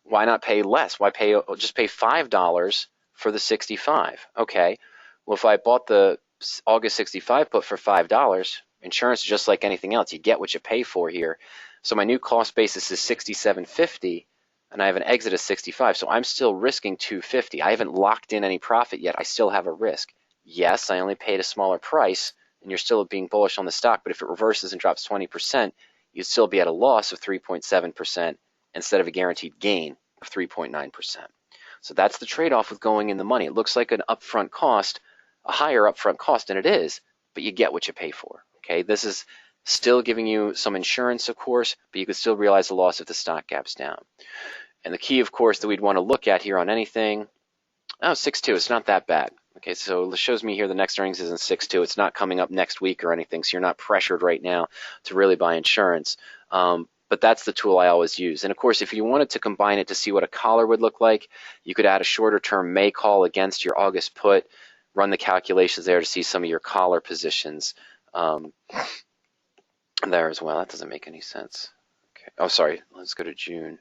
Speaker 1: Why not pay less? Why just pay $5 for the 65? Okay, well, if I bought the August 65 put for $5, insurance is just like anything else. You get what you pay for here. So my new cost basis is $67.50, and I have an exit of $65. So I'm still risking $250. I haven't locked in any profit yet. I still have a risk. Yes, I only paid a smaller price, and you're still being bullish on the stock. But if it reverses and drops 20%, you'd still be at a loss of 3.7%. instead of a guaranteed gain of 3.9%. So that's the trade-off with going in the money. It looks like an upfront cost, a higher upfront cost, and it is, but you get what you pay for. Okay, this is still giving you some insurance, of course, but you could still realize the loss if the stock gaps down. And the key, of course, that we'd want to look at here on anything, 6.2, it's not that bad. Okay, so it shows me here the next earnings isn't 6.2. It's not coming up next week or anything, so you're not pressured right now to really buy insurance. But that's the tool I always use. And of course, if you wanted to combine it to see what a collar would look like, you could add a shorter term May call against your August put, run the calculations there to see some of your collar positions there as well. That doesn't make any sense. Okay. Oh, sorry. Let's go to June.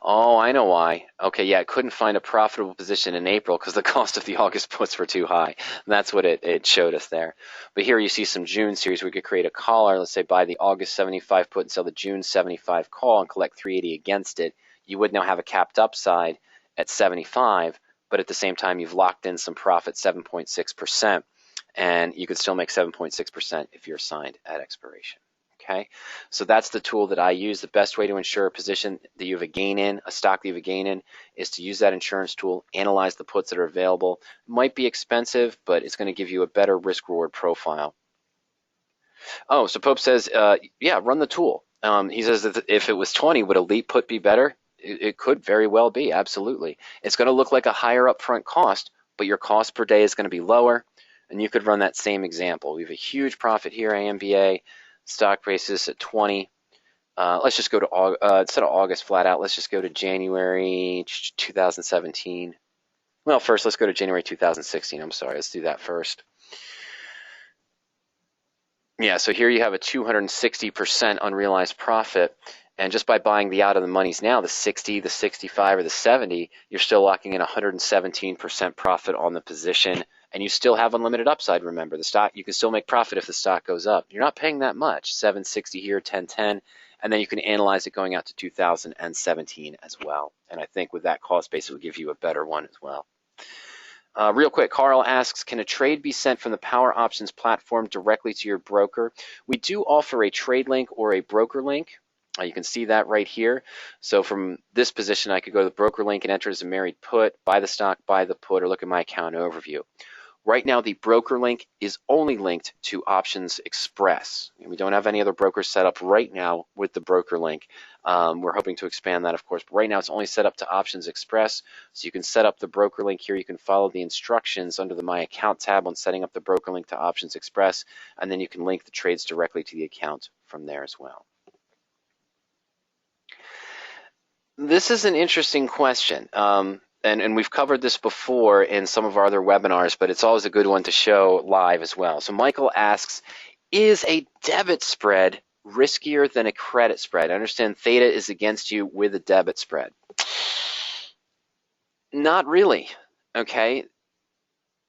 Speaker 1: Oh, I know why. Okay, yeah, I couldn't find a profitable position in April because the cost of the August puts were too high. And that's what it showed us there. But here you see some June series. We could create a collar. Let's say buy the August 75 put and sell the June 75 call and collect 380 against it. You would now have a capped upside at 75, but at the same time you've locked in some profit, 7.6%, and you could still make 7.6% if you're assigned at expiration. Okay, so that's the tool that I use. The best way to ensure a position that you have a gain in, a stock that you have a gain in, is to use that insurance tool, analyze the puts that are available. It might be expensive, but it's going to give you a better risk-reward profile. Oh, so Pope says, yeah, run the tool. He says that if it was 20, would Elite put be better? It could very well be, absolutely. It's going to look like a higher upfront cost, but your cost per day is going to be lower, and you could run that same example. We have a huge profit here, AMBA. Stock prices at 20. Let's just go to, instead of August flat out, let's just go to January 2017. Well, first, let's go to January 2016. I'm sorry, let's do that first. Yeah, so here you have a 260% unrealized profit. And just by buying the out of the monies now, the 60, the 65, or the 70, you're still locking in 117% profit on the position And you still have unlimited upside, remember. The stock, you can still make profit if the stock goes up. You're not paying that much, 760 here, 1010, and then you can analyze it going out to 2017 as well. And I think with that cost base, it will give you a better one as well. Real quick, Carl asks, can a trade be sent from the PowerOptions platform directly to your broker? We do offer a trade link or a broker link. You can see that right here. So from this position, I could go to the broker link and enter as a married put, buy the stock, buy the put, or look at my account overview. Right now, the broker link is only linked to Options Express. And we don't have any other brokers set up right now with the broker link. We're hoping to expand that, of course, but right now it's only set up to Options Express. So you can set up the broker link here. You can follow the instructions under the My Account tab on setting up the broker link to Options Express, and then you can link the trades directly to the account from there as well. This is an interesting question. And we've covered this before in some of our other webinars, but it's always a good one to show live as well. So Michael asks, is a debit spread riskier than a credit spread? I understand theta is against you with a debit spread. Not really, okay?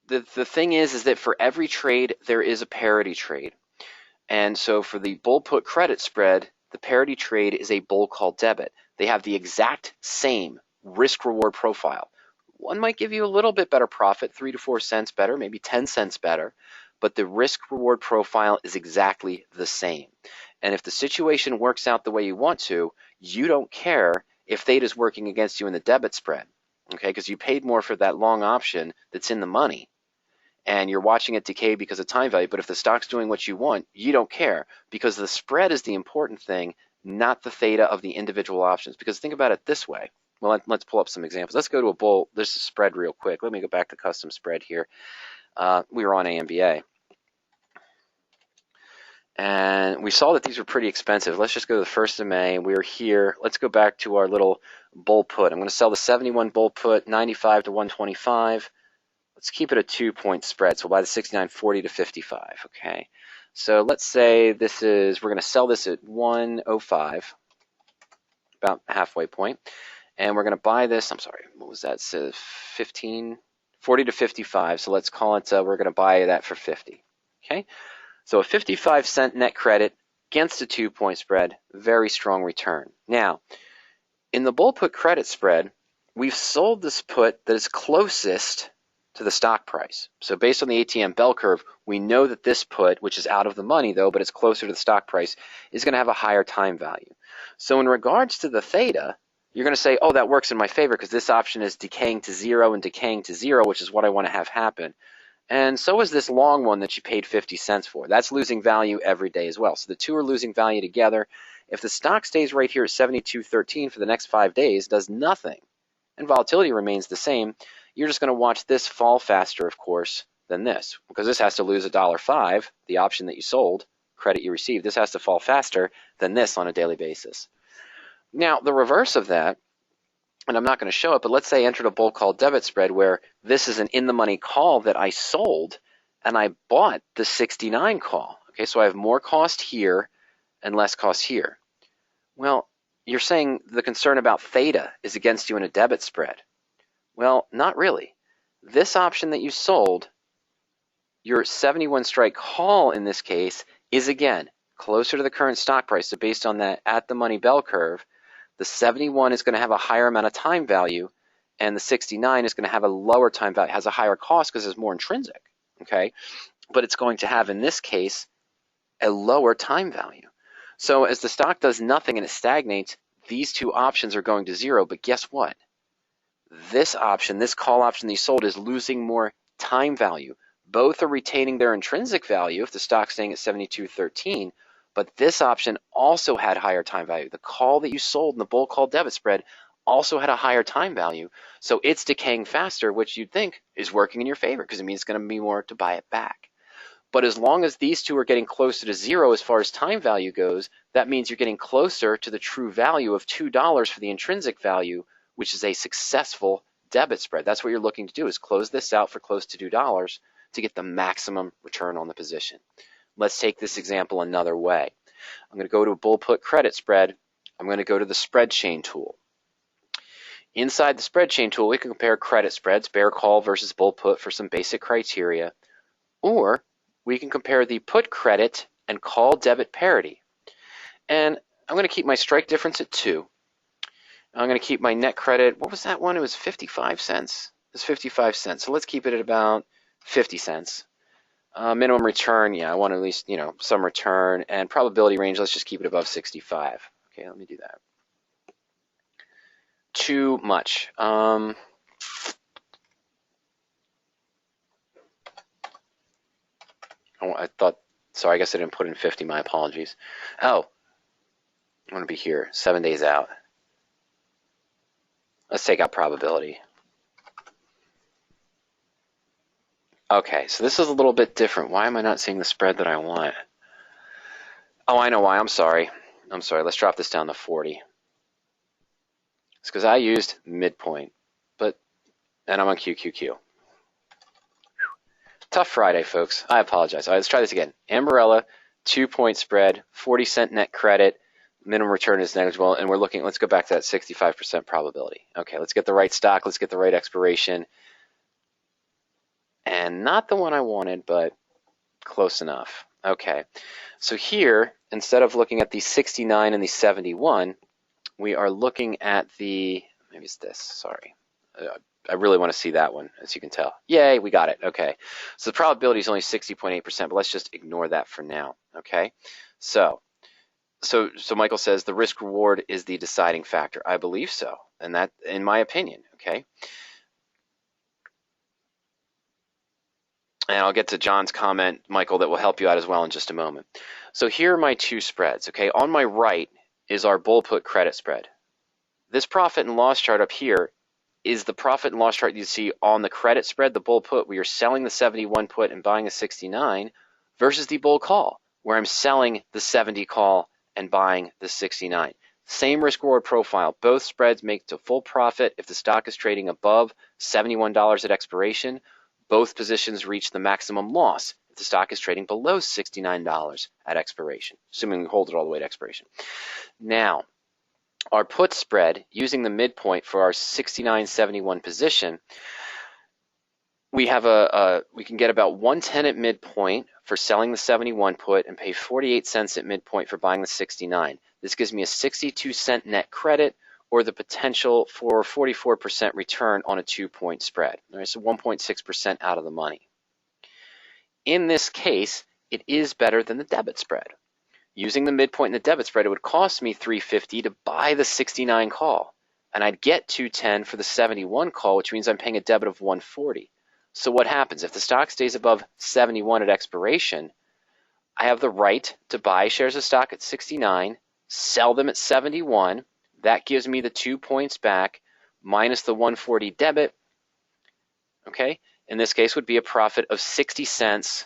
Speaker 1: The thing is that for every trade, there is a parity trade. And so for the bull put credit spread, the parity trade is a bull call debit. They have the exact same risk reward profile. One might give you a little bit better profit, 3 to 4 cents better, maybe 10 cents better, but the risk reward profile is exactly the same. And if the situation works out the way you want to, you don't care if theta is working against you in the debit spread, okay? Because you paid more for that long option that's in the money, and you're watching it decay because of time value. But if the stock's doing what you want, you don't care, because the spread is the important thing, not the theta of the individual options. Because think about it this way. Well, let's pull up some examples. Let's go to a bull. There's a spread real quick. Let me go back to custom spread here. We were on AMBA. And we saw that these were pretty expensive. Let's just go to the 1st of May. We were here. Let's go back to our little bull put. I'm going to sell the 71 bull put, 95 to 125. Let's keep it a 2-point spread. So we'll buy the 69.40 to 55. Okay. So let's say this is, we're going to sell this at 105, about halfway point. And we're going to buy this, I'm sorry, what was that? So 40 to 55. So let's call it, we're going to buy that for 50. Okay. So a 55-cent net credit against a 2-point spread, very strong return. Now, in the bull put credit spread, we've sold this put that is closest to the stock price. So based on the ATM bell curve, we know that this put, which is out of the money though, but it's closer to the stock price, is going to have a higher time value. So in regards to the theta, you're going to say, oh, that works in my favor because this option is decaying to 0 and decaying to 0, which is what I want to have happen. And so is this long one that you paid 50 cents for. That's losing value every day as well. So the two are losing value together. If the stock stays right here at 72.13 for the next 5 days, does nothing, and volatility remains the same, you're just going to watch this fall faster, of course, than this, because this has to lose $1.05, the option that you sold, credit you received. This has to fall faster than this on a daily basis. Now, the reverse of that, and I'm not going to show it, but let's say I entered a bull call debit spread where this is an in-the-money call that I sold, and I bought the 69 call. Okay, so I have more cost here and less cost here. Well, you're saying the concern about theta is against you in a debit spread. Well, not really. This option that you sold, your 71 strike call in this case, is again closer to the current stock price. So based on that at-the-money bell curve, the 71 is going to have a higher amount of time value, and the 69 is going to have a lower time value. It has a higher cost because it's more intrinsic, okay? But it's going to have, in this case, a lower time value. So as the stock does nothing and it stagnates, these two options are going to 0, but guess what? This option, this call option that you sold, is losing more time value. Both are retaining their intrinsic value if the stock's staying at 72.13, but this option also had higher time value. The call that you sold in the bull call debit spread also had a higher time value, so it's decaying faster, which you'd think is working in your favor because it means it's going to be more to buy it back. But as long as these two are getting closer to 0 as far as time value goes, that means you're getting closer to the true value of $2 for the intrinsic value, which is a successful debit spread. That's what you're looking to do, is close this out for close to $2 to get the maximum return on the position. Let's take this example another way. I'm going to go to a bull put credit spread. I'm going to go to the spread chain tool. Inside the spread chain tool, we can compare credit spreads, bear call versus bull put for some basic criteria, or we can compare the put credit and call debit parity. And I'm going to keep my strike difference at 2. I'm going to keep my net credit, what was that one? It was 55 cents. It's 55 cents. So let's keep it at about 50 cents. Minimum return, yeah, I want at least, some return. And probability range, let's just keep it above 65. Okay, let me do that. Too much. I thought, sorry, I guess I didn't put in 50, my apologies. Oh, I want to be here, 7 days out. Let's take out probability. Okay, so this is a little bit different. Why am I not seeing the spread that I want? Oh, I know why. I'm sorry. Let's drop this down to 40. It's because I used midpoint, and I'm on QQQ. Tough Friday, folks. I apologize. All right, let's try this again. Ambarella, 2-point spread, 40-cent net credit, minimum return is negligible, and we're looking, let's go back to that 65% probability. Okay, let's get the right stock, let's get the right expiration. And not the one I wanted, but close enough. Okay, so here, instead of looking at the 69 and the 71, we are looking at the, maybe it's this, sorry. I really want to see that one, as you can tell. Yay, we got it. Okay, so the probability is only 60.8%, but let's just ignore that for now. Okay, so Michael says the risk reward is the deciding factor. I believe so, and that, in my opinion. Okay, and I'll get to John's comment, Michael, that will help you out as well in just a moment. So here are my two spreads. Okay, on my right is our bull put credit spread. This profit and loss chart up here is the profit and loss chart you see on the credit spread, the bull put, where you're selling the 71 put and buying a 69, versus the bull call, where I'm selling the 70 call and buying the 69. Same risk reward profile. Both spreads make to full profit if the stock is trading above $71 at expiration. Both positions reach the maximum loss if the stock is trading below $69 at expiration, assuming we hold it all the way to expiration. Now, our put spread, using the midpoint for our 69.71 position, we can get about 110 at midpoint for selling the 71 put and pay 48 cents at midpoint for buying the 69. This gives me a 62-cent net credit, or the potential for 44% return on a 2-point spread. All right, so 1.6% out of the money. In this case, it is better than the debit spread. Using the midpoint in the debit spread, it would cost me $3.50 to buy the 69 call, and I'd get $2.10 for the 71 call, which means I'm paying a debit of $1.40. So what happens? If the stock stays above 71 at expiration, I have the right to buy shares of stock at 69, sell them at 71. That gives me the 2 points back minus the 140 debit. Okay, in this case would be a profit of 60 cents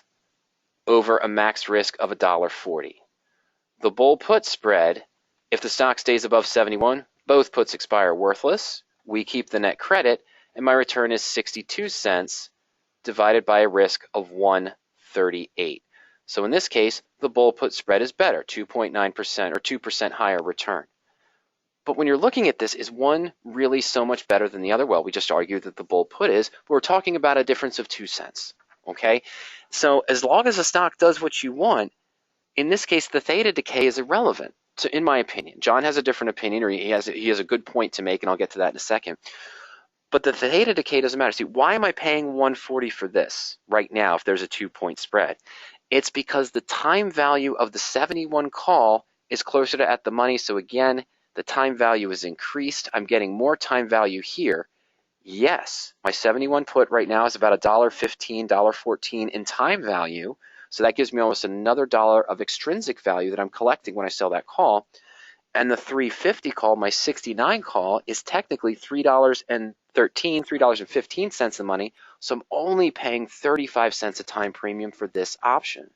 Speaker 1: over a max risk of $1.40. The bull put spread, if the stock stays above 71, both puts expire worthless. We keep the net credit, and my return is 62 cents divided by a risk of 138. So in this case, the bull put spread is better, 2.9% or 2% higher return. But when you're looking at this, is one really so much better than the other? Well, we just argued that the bull put is, but we're talking about a difference of 2 cents. Okay? So as long as the stock does what you want, in this case, the theta decay is irrelevant, in my opinion. John has a different opinion, or he has a good point to make, and I'll get to that in a second. But the theta decay doesn't matter. See, why am I paying $1.40 for this right now if there's a 2-point spread? It's because the time value of the 71 call is closer to at the money. So again, the time value is increased. I'm getting more time value here. Yes, my 71 put right now is about $1.15, $1.14 in time value. So that gives me almost another $1 of extrinsic value that I'm collecting when I sell that call. And the 350 call, my 69 call, is technically $3.15 in money. So I'm only paying 35 cents a time premium for this option.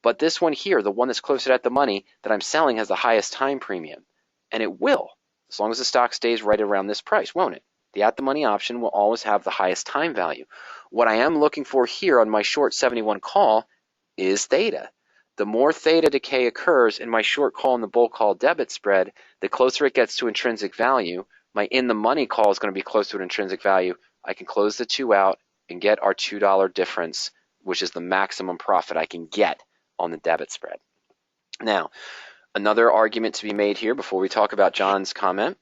Speaker 1: But this one here, the one that's closer at the money that I'm selling, has the highest time premium. And it will, as long as the stock stays right around this price, won't it? The at the money option will always have the highest time value. What I am looking for here on my short 71 call is theta. The more theta decay occurs in my short call and the bull call debit spread, the closer it gets to intrinsic value, my in-the-money call is going to be close to an intrinsic value. I can close the two out and get our $2 difference, which is the maximum profit I can get on the debit spread. Now, another argument to be made here before we talk about John's comment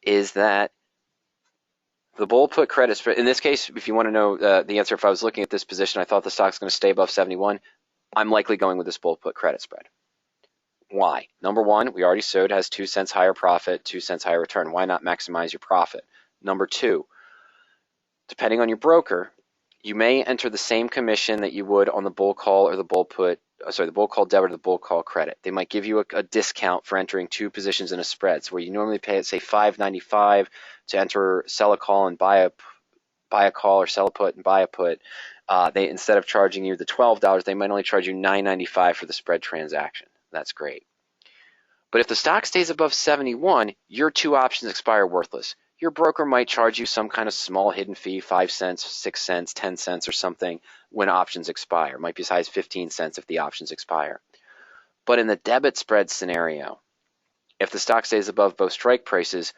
Speaker 1: is that the bull put credit spread, in this case, if you want to know the answer, if I was looking at this position, I thought the stock's going to stay above 71, I'm likely going with this bull put credit spread. Why? Number one, we already showed has 2 cents higher profit, 2 cents higher return. Why not maximize your profit? Number two, depending on your broker, you may enter the same commission that you would on the bull call or the bull put, the bull call debit or the bull call credit. They might give you a discount for entering two positions in a spread. So where you normally pay, say, $5.95 to enter, sell a call and buy a call, or sell a put and buy a put, they, instead of charging you the $12, they might only charge you $9.95 for the spread transaction. That's great. But if the stock stays above 71, your two options expire worthless. Your broker might charge you some kind of small hidden fee, 5 cents, 6 cents, 10 cents or something when options expire. It might be as high as 15 cents if the options expire. But in the debit spread scenario, if the stock stays above both strike prices,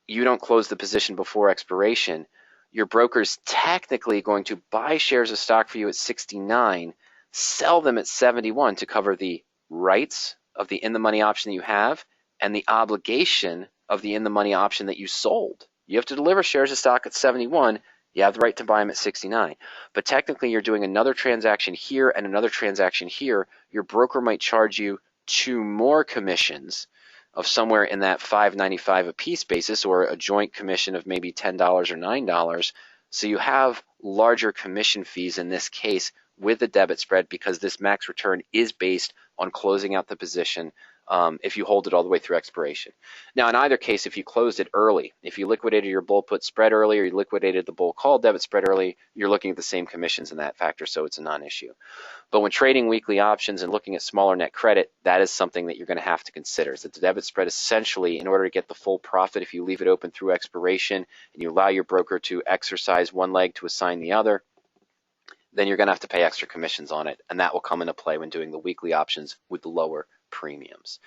Speaker 1: you don't close the position before expiration, your broker's technically going to buy shares of stock for you at 69, sell them at 71 to cover the rights of the in-the-money option that you have and the obligation of the in-the-money option that you sold. You have to deliver shares of stock at 71. You have the right to buy them at 69. But technically, you're doing another transaction here and another transaction here. Your broker might charge you 2 more commissions of somewhere in that $5.95 a piece basis, or a joint commission of maybe $10 or $9. So you have larger commission fees in this case with the debit spread, because this max return is based on closing out the position if you hold it all the way through expiration. Now, in either case, if you closed it early, if you liquidated your bull put spread early, or you liquidated the bull call debit spread early, you're looking at the same commissions in that factor, so it's a non-issue. But when trading weekly options and looking at smaller net credit, that is something that you're going to have to consider. So the debit spread, essentially, in order to get the full profit, if you leave it open through expiration and you allow your broker to exercise one leg to assign the other, then you're going to have to pay extra commissions on it, and that will come into play when doing the weekly options with the lower premiums.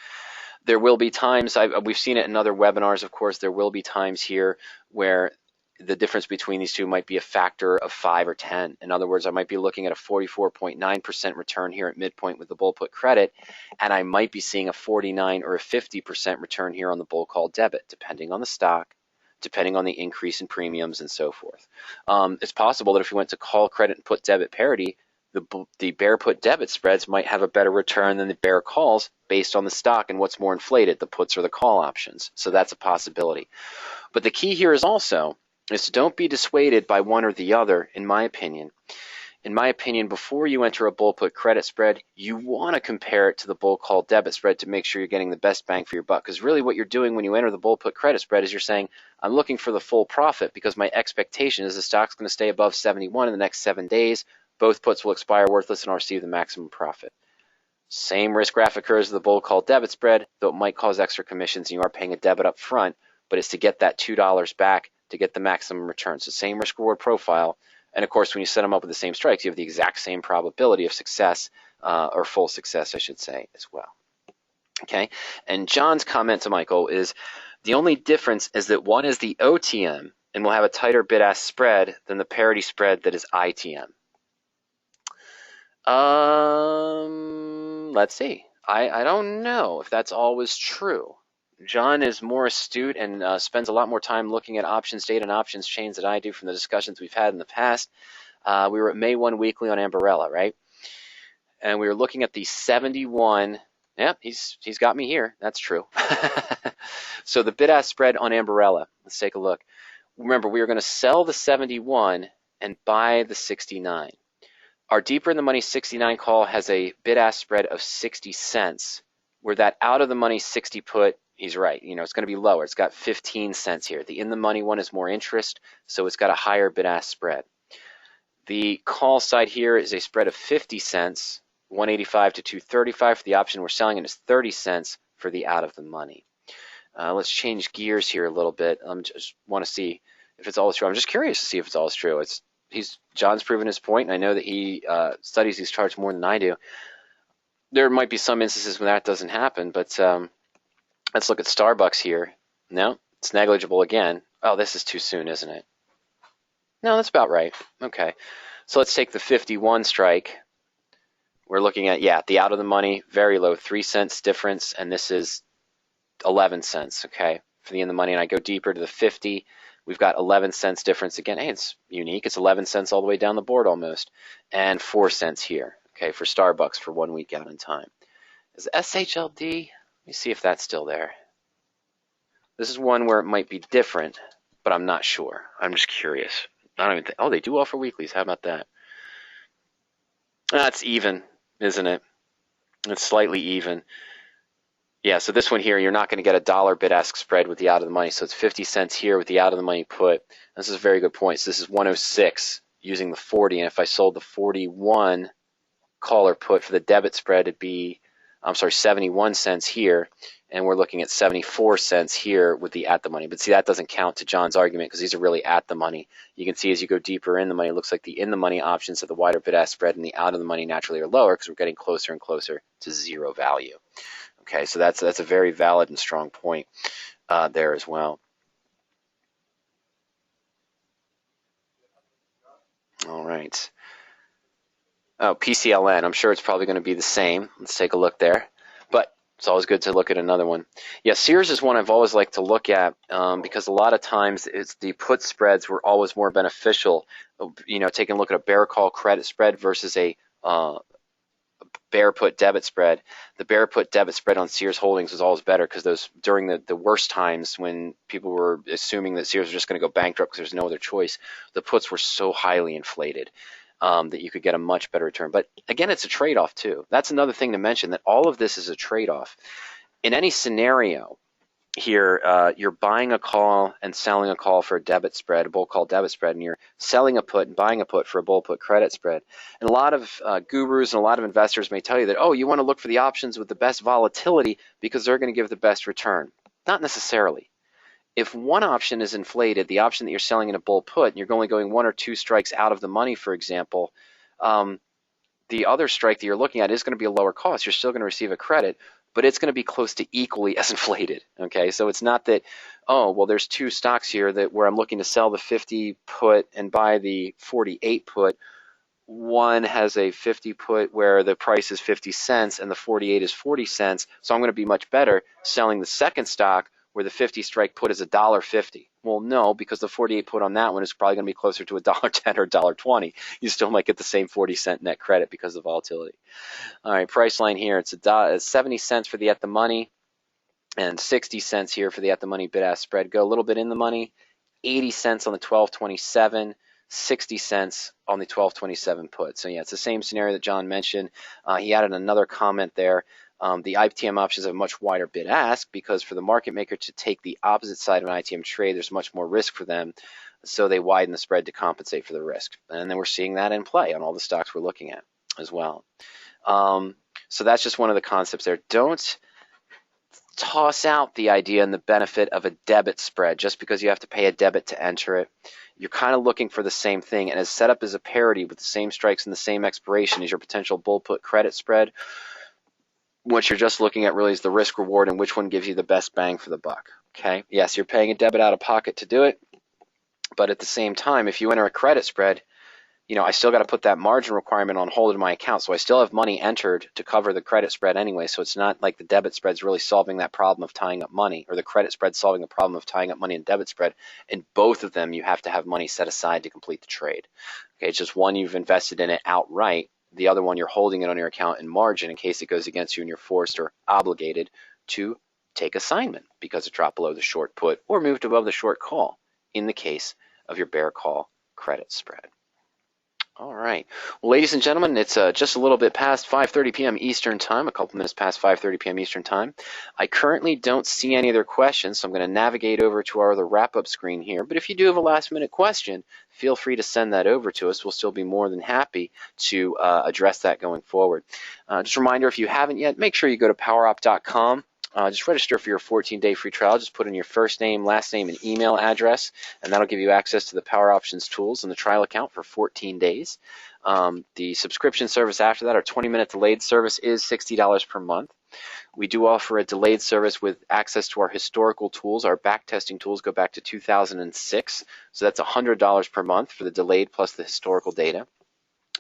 Speaker 1: There will be times, we've seen it in other webinars, of course, there will be times here where the difference between these two might be a factor of 5 or 10. In other words, I might be looking at a 44.9% return here at midpoint with the bull put credit, and I might be seeing a 49 or a 50% return here on the bull call debit, depending on the stock, depending on the increase in premiums and so forth. It's possible that if you went to call credit and put debit parity, the bear put debit spreads might have a better return than the bear calls based on the stock and what's more inflated, the puts or the call options. So that's a possibility. But the key here is also is to don't be dissuaded by one or the other, in my opinion. In my opinion, before you enter a bull put credit spread, you want to compare it to the bull call debit spread to make sure you're getting the best bang for your buck. Because really what you're doing when you enter the bull put credit spread is you're saying, I'm looking for the full profit because my expectation is the stock's going to stay above 71 in the next 7 days. Both puts will expire worthless and I'll receive the maximum profit. Same risk graph occurs with the bull call debit spread, though it might cause extra commissions and you are paying a debit up front, but it's to get that $2 back to get the maximum return. So same risk reward profile. And of course, when you set them up with the same strikes, you have the exact same probability of success, or full success, I should say, as well. Okay. And John's comment to Michael is the only difference is that one is the OTM and will have a tighter bid-ask spread than the parity spread that is ITM. Let's see. I don't know if that's always true. John is more astute and spends a lot more time looking at options data and options chains than I do from the discussions we've had in the past. We were at May 1 weekly on Ambarella, right? And we were looking at the 71. Yeah, he's got me here. That's true. So the bid-ask spread on Ambarella. Let's take a look. Remember, we were going to sell the 71 and buy the 69. Our deeper in the money 69 call has a bid-ask spread of 60 cents, where that out of the money 60 put, he's right. You know, it's going to be lower. It's got 15 cents here. The in the money one is more interest, so it's got a higher bid-ask spread. The call side here is a spread of 50 cents, 185 to 235 for the option we're selling, and it's 30 cents for the out of the money. Let's change gears here a little bit. I just want to see if it's always true. I'm just curious to see if it's always true. John's proven his point, and I know that he studies these charts more than I do. There might be some instances when that doesn't happen, but let's look at Starbucks here. No, It's negligible again. Oh, this is too soon, isn't it? No, that's about right. Okay. So let's take the 51 strike. We're looking at, yeah, the out of the money, very low, 3 cents difference, and this is 11 cents, okay, for the in the money. And I go deeper to the 50. We've got 11 cents difference again. Hey, it's unique. It's 11 cents all the way down the board almost. And 4 cents here, okay, for Starbucks for 1 week out in time. Is SHLD? Let me see if that's still there. This is one where it might be different, but I'm not sure. I'm just curious. I don't even think, oh, they do offer weeklies. How about that? That's even, isn't it? It's slightly even. Yeah, so this one here, you're not going to get a dollar bid-ask spread with the out of the money. So it's 50 cents here with the out of the money put. This is a very good point. So this is 106 using the 40. And if I sold the 41 call or put for the debit spread, it'd be, 71 cents here. And we're looking at 74 cents here with the at the money. But see, that doesn't count to John's argument because these are really at the money. You can see as you go deeper in the money, it looks like the in the money options have the wider bid-ask spread and the out of the money naturally are lower because we're getting closer and closer to zero value. Okay, so that's a very valid and strong point there as well. All right. Oh, PCLN. I'm sure it's probably going to be the same. Let's take a look there. But it's always good to look at another one. Yeah, Sears is one I've always liked to look at because a lot of times it's the put spreads were always more beneficial. You know, taking a look at a bear call credit spread versus a bear put debit spread. The bear put debit spread on Sears Holdings was always better because those during the worst times when people were assuming that Sears was just going to go bankrupt because there's no other choice, the puts were so highly inflated that you could get a much better return. But again, it's a trade-off too. That's another thing to mention, that all of this is a trade-off. In any scenario here, you're buying a call and selling a call for a debit spread, a bull call debit spread, and you're selling a put and buying a put for a bull put credit spread. And a lot of gurus and a lot of investors may tell you that, oh, you want to look for the options with the best volatility because they're going to give the best return. Not necessarily. If one option is inflated, the option that you're selling in a bull put, and you're only going 1 or 2 strikes out of the money, for example, the other strike that you're looking at is going to be a lower cost. You're still going to receive a credit, but it's going to be close to equally as inflated. Okay, so it's not that, oh, well, there's 2 stocks here that where I'm looking to sell the 50 put and buy the 48 put. One has a 50 put where the price is 50 cents and the 48 is 40 cents. So I'm going to be much better selling the second stock where the 50 strike put is $1.50. Well, no, because the 48 put on that one is probably going to be closer to $1.10 or $1.20. You still might get the same 40-cent net credit because of volatility. All right, price line here, it's 70 cents for the at the money and 60 cents here for the at the money bid-ask spread. Go a little bit in the money, 80 cents on the 1227, 60 cents on the 1227 put. So yeah, it's the same scenario that John mentioned. He added another comment there. The ITM options have a much wider bid-ask because for the market maker to take the opposite side of an ITM trade, there's much more risk for them. So they widen the spread to compensate for the risk. And then we're seeing that in play on all the stocks we're looking at as well. So that's just one of the concepts there. Don't toss out the idea and the benefit of a debit spread just because you have to pay a debit to enter it. You're kind of looking for the same thing, and as set up as a parity with the same strikes and the same expiration as your potential bull put credit spread, what you're just looking at really is the risk reward and which one gives you the best bang for the buck. Okay, yes, you're paying a debit out of pocket to do it, but at the same time, if you enter a credit spread, you know, I still got to put that margin requirement on hold in my account, so I still have money entered to cover the credit spread anyway, so it's not like the debit spread's really solving that problem of tying up money, or the credit spread solving the problem of tying up money in debit spread. In both of them, you have to have money set aside to complete the trade. Okay, it's just one you've invested in it outright, the other one you're holding it on your account in margin in case it goes against you and you're forced or obligated to take assignment because it dropped below the short put or moved above the short call in the case of your bear call credit spread. All right. Well, ladies and gentlemen, it's just a little bit past 5:30 p.m. Eastern Time, a couple minutes past 5:30 p.m. Eastern Time. I currently don't see any other questions, so I'm going to navigate over to our other wrap-up screen here. But if you do have a last-minute question, feel free to send that over to us. We'll still be more than happy to address that going forward. Just a reminder, if you haven't yet, make sure you go to PowerOp.com. Just register for your 14-day free trial. Just put in your first name, last name, and email address, and that'll give you access to the PowerOptions tools and the trial account for 14 days. The subscription service after that, our 20-minute delayed service, is $60 per month. We do offer a delayed service with access to our historical tools. Our backtesting tools go back to 2006, so that's $100 per month for the delayed plus the historical data.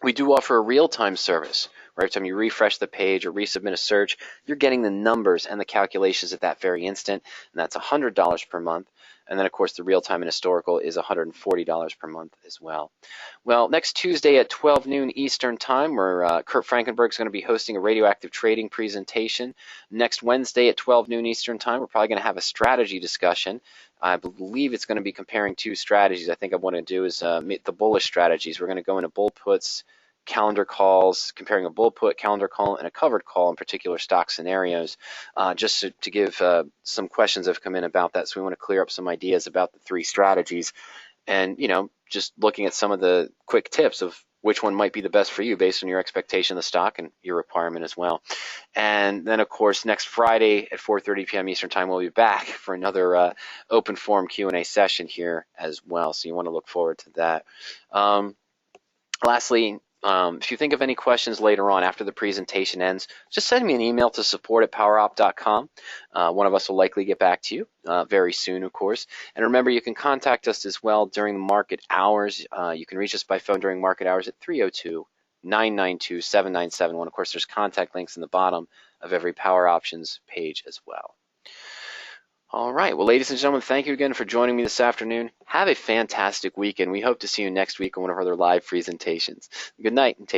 Speaker 1: We do offer a real-time service, where every time you refresh the page or resubmit a search, you're getting the numbers and the calculations at that very instant, and that's $100 per month. And then, of course, the real-time and historical is $140 per month as well. Well, next Tuesday at 12 noon Eastern Time, where Kurt Frankenberg is going to be hosting a radioactive trading presentation. Next Wednesday at 12 noon Eastern Time, we're probably going to have a strategy discussion. I believe it's going to be comparing two strategies. I think I want to do is the bullish strategies. We're going to go into bull puts, calendar calls, comparing a bull put, calendar call, and a covered call in particular stock scenarios, just to give some questions have come in about that. So we want to clear up some ideas about the three strategies, and just looking at some of the quick tips of which one might be the best for you based on your expectation of the stock and your requirement as well. And then, of course, next Friday at 4:30 p.m. Eastern Time, we'll be back for another open forum Q&A session here as well. So you want to look forward to that. Lastly, if you think of any questions later on after the presentation ends, just send me an email to support@powerop.com. One of us will likely get back to you very soon, of course. And remember, you can contact us as well during the market hours. You can reach us by phone during market hours at 302-992-7971. Of course, there's contact links in the bottom of every Power Options page as well. All right. Well, ladies and gentlemen, thank you again for joining me this afternoon. Have a fantastic weekend. We hope to see you next week on one of our other live presentations. Good night and take care.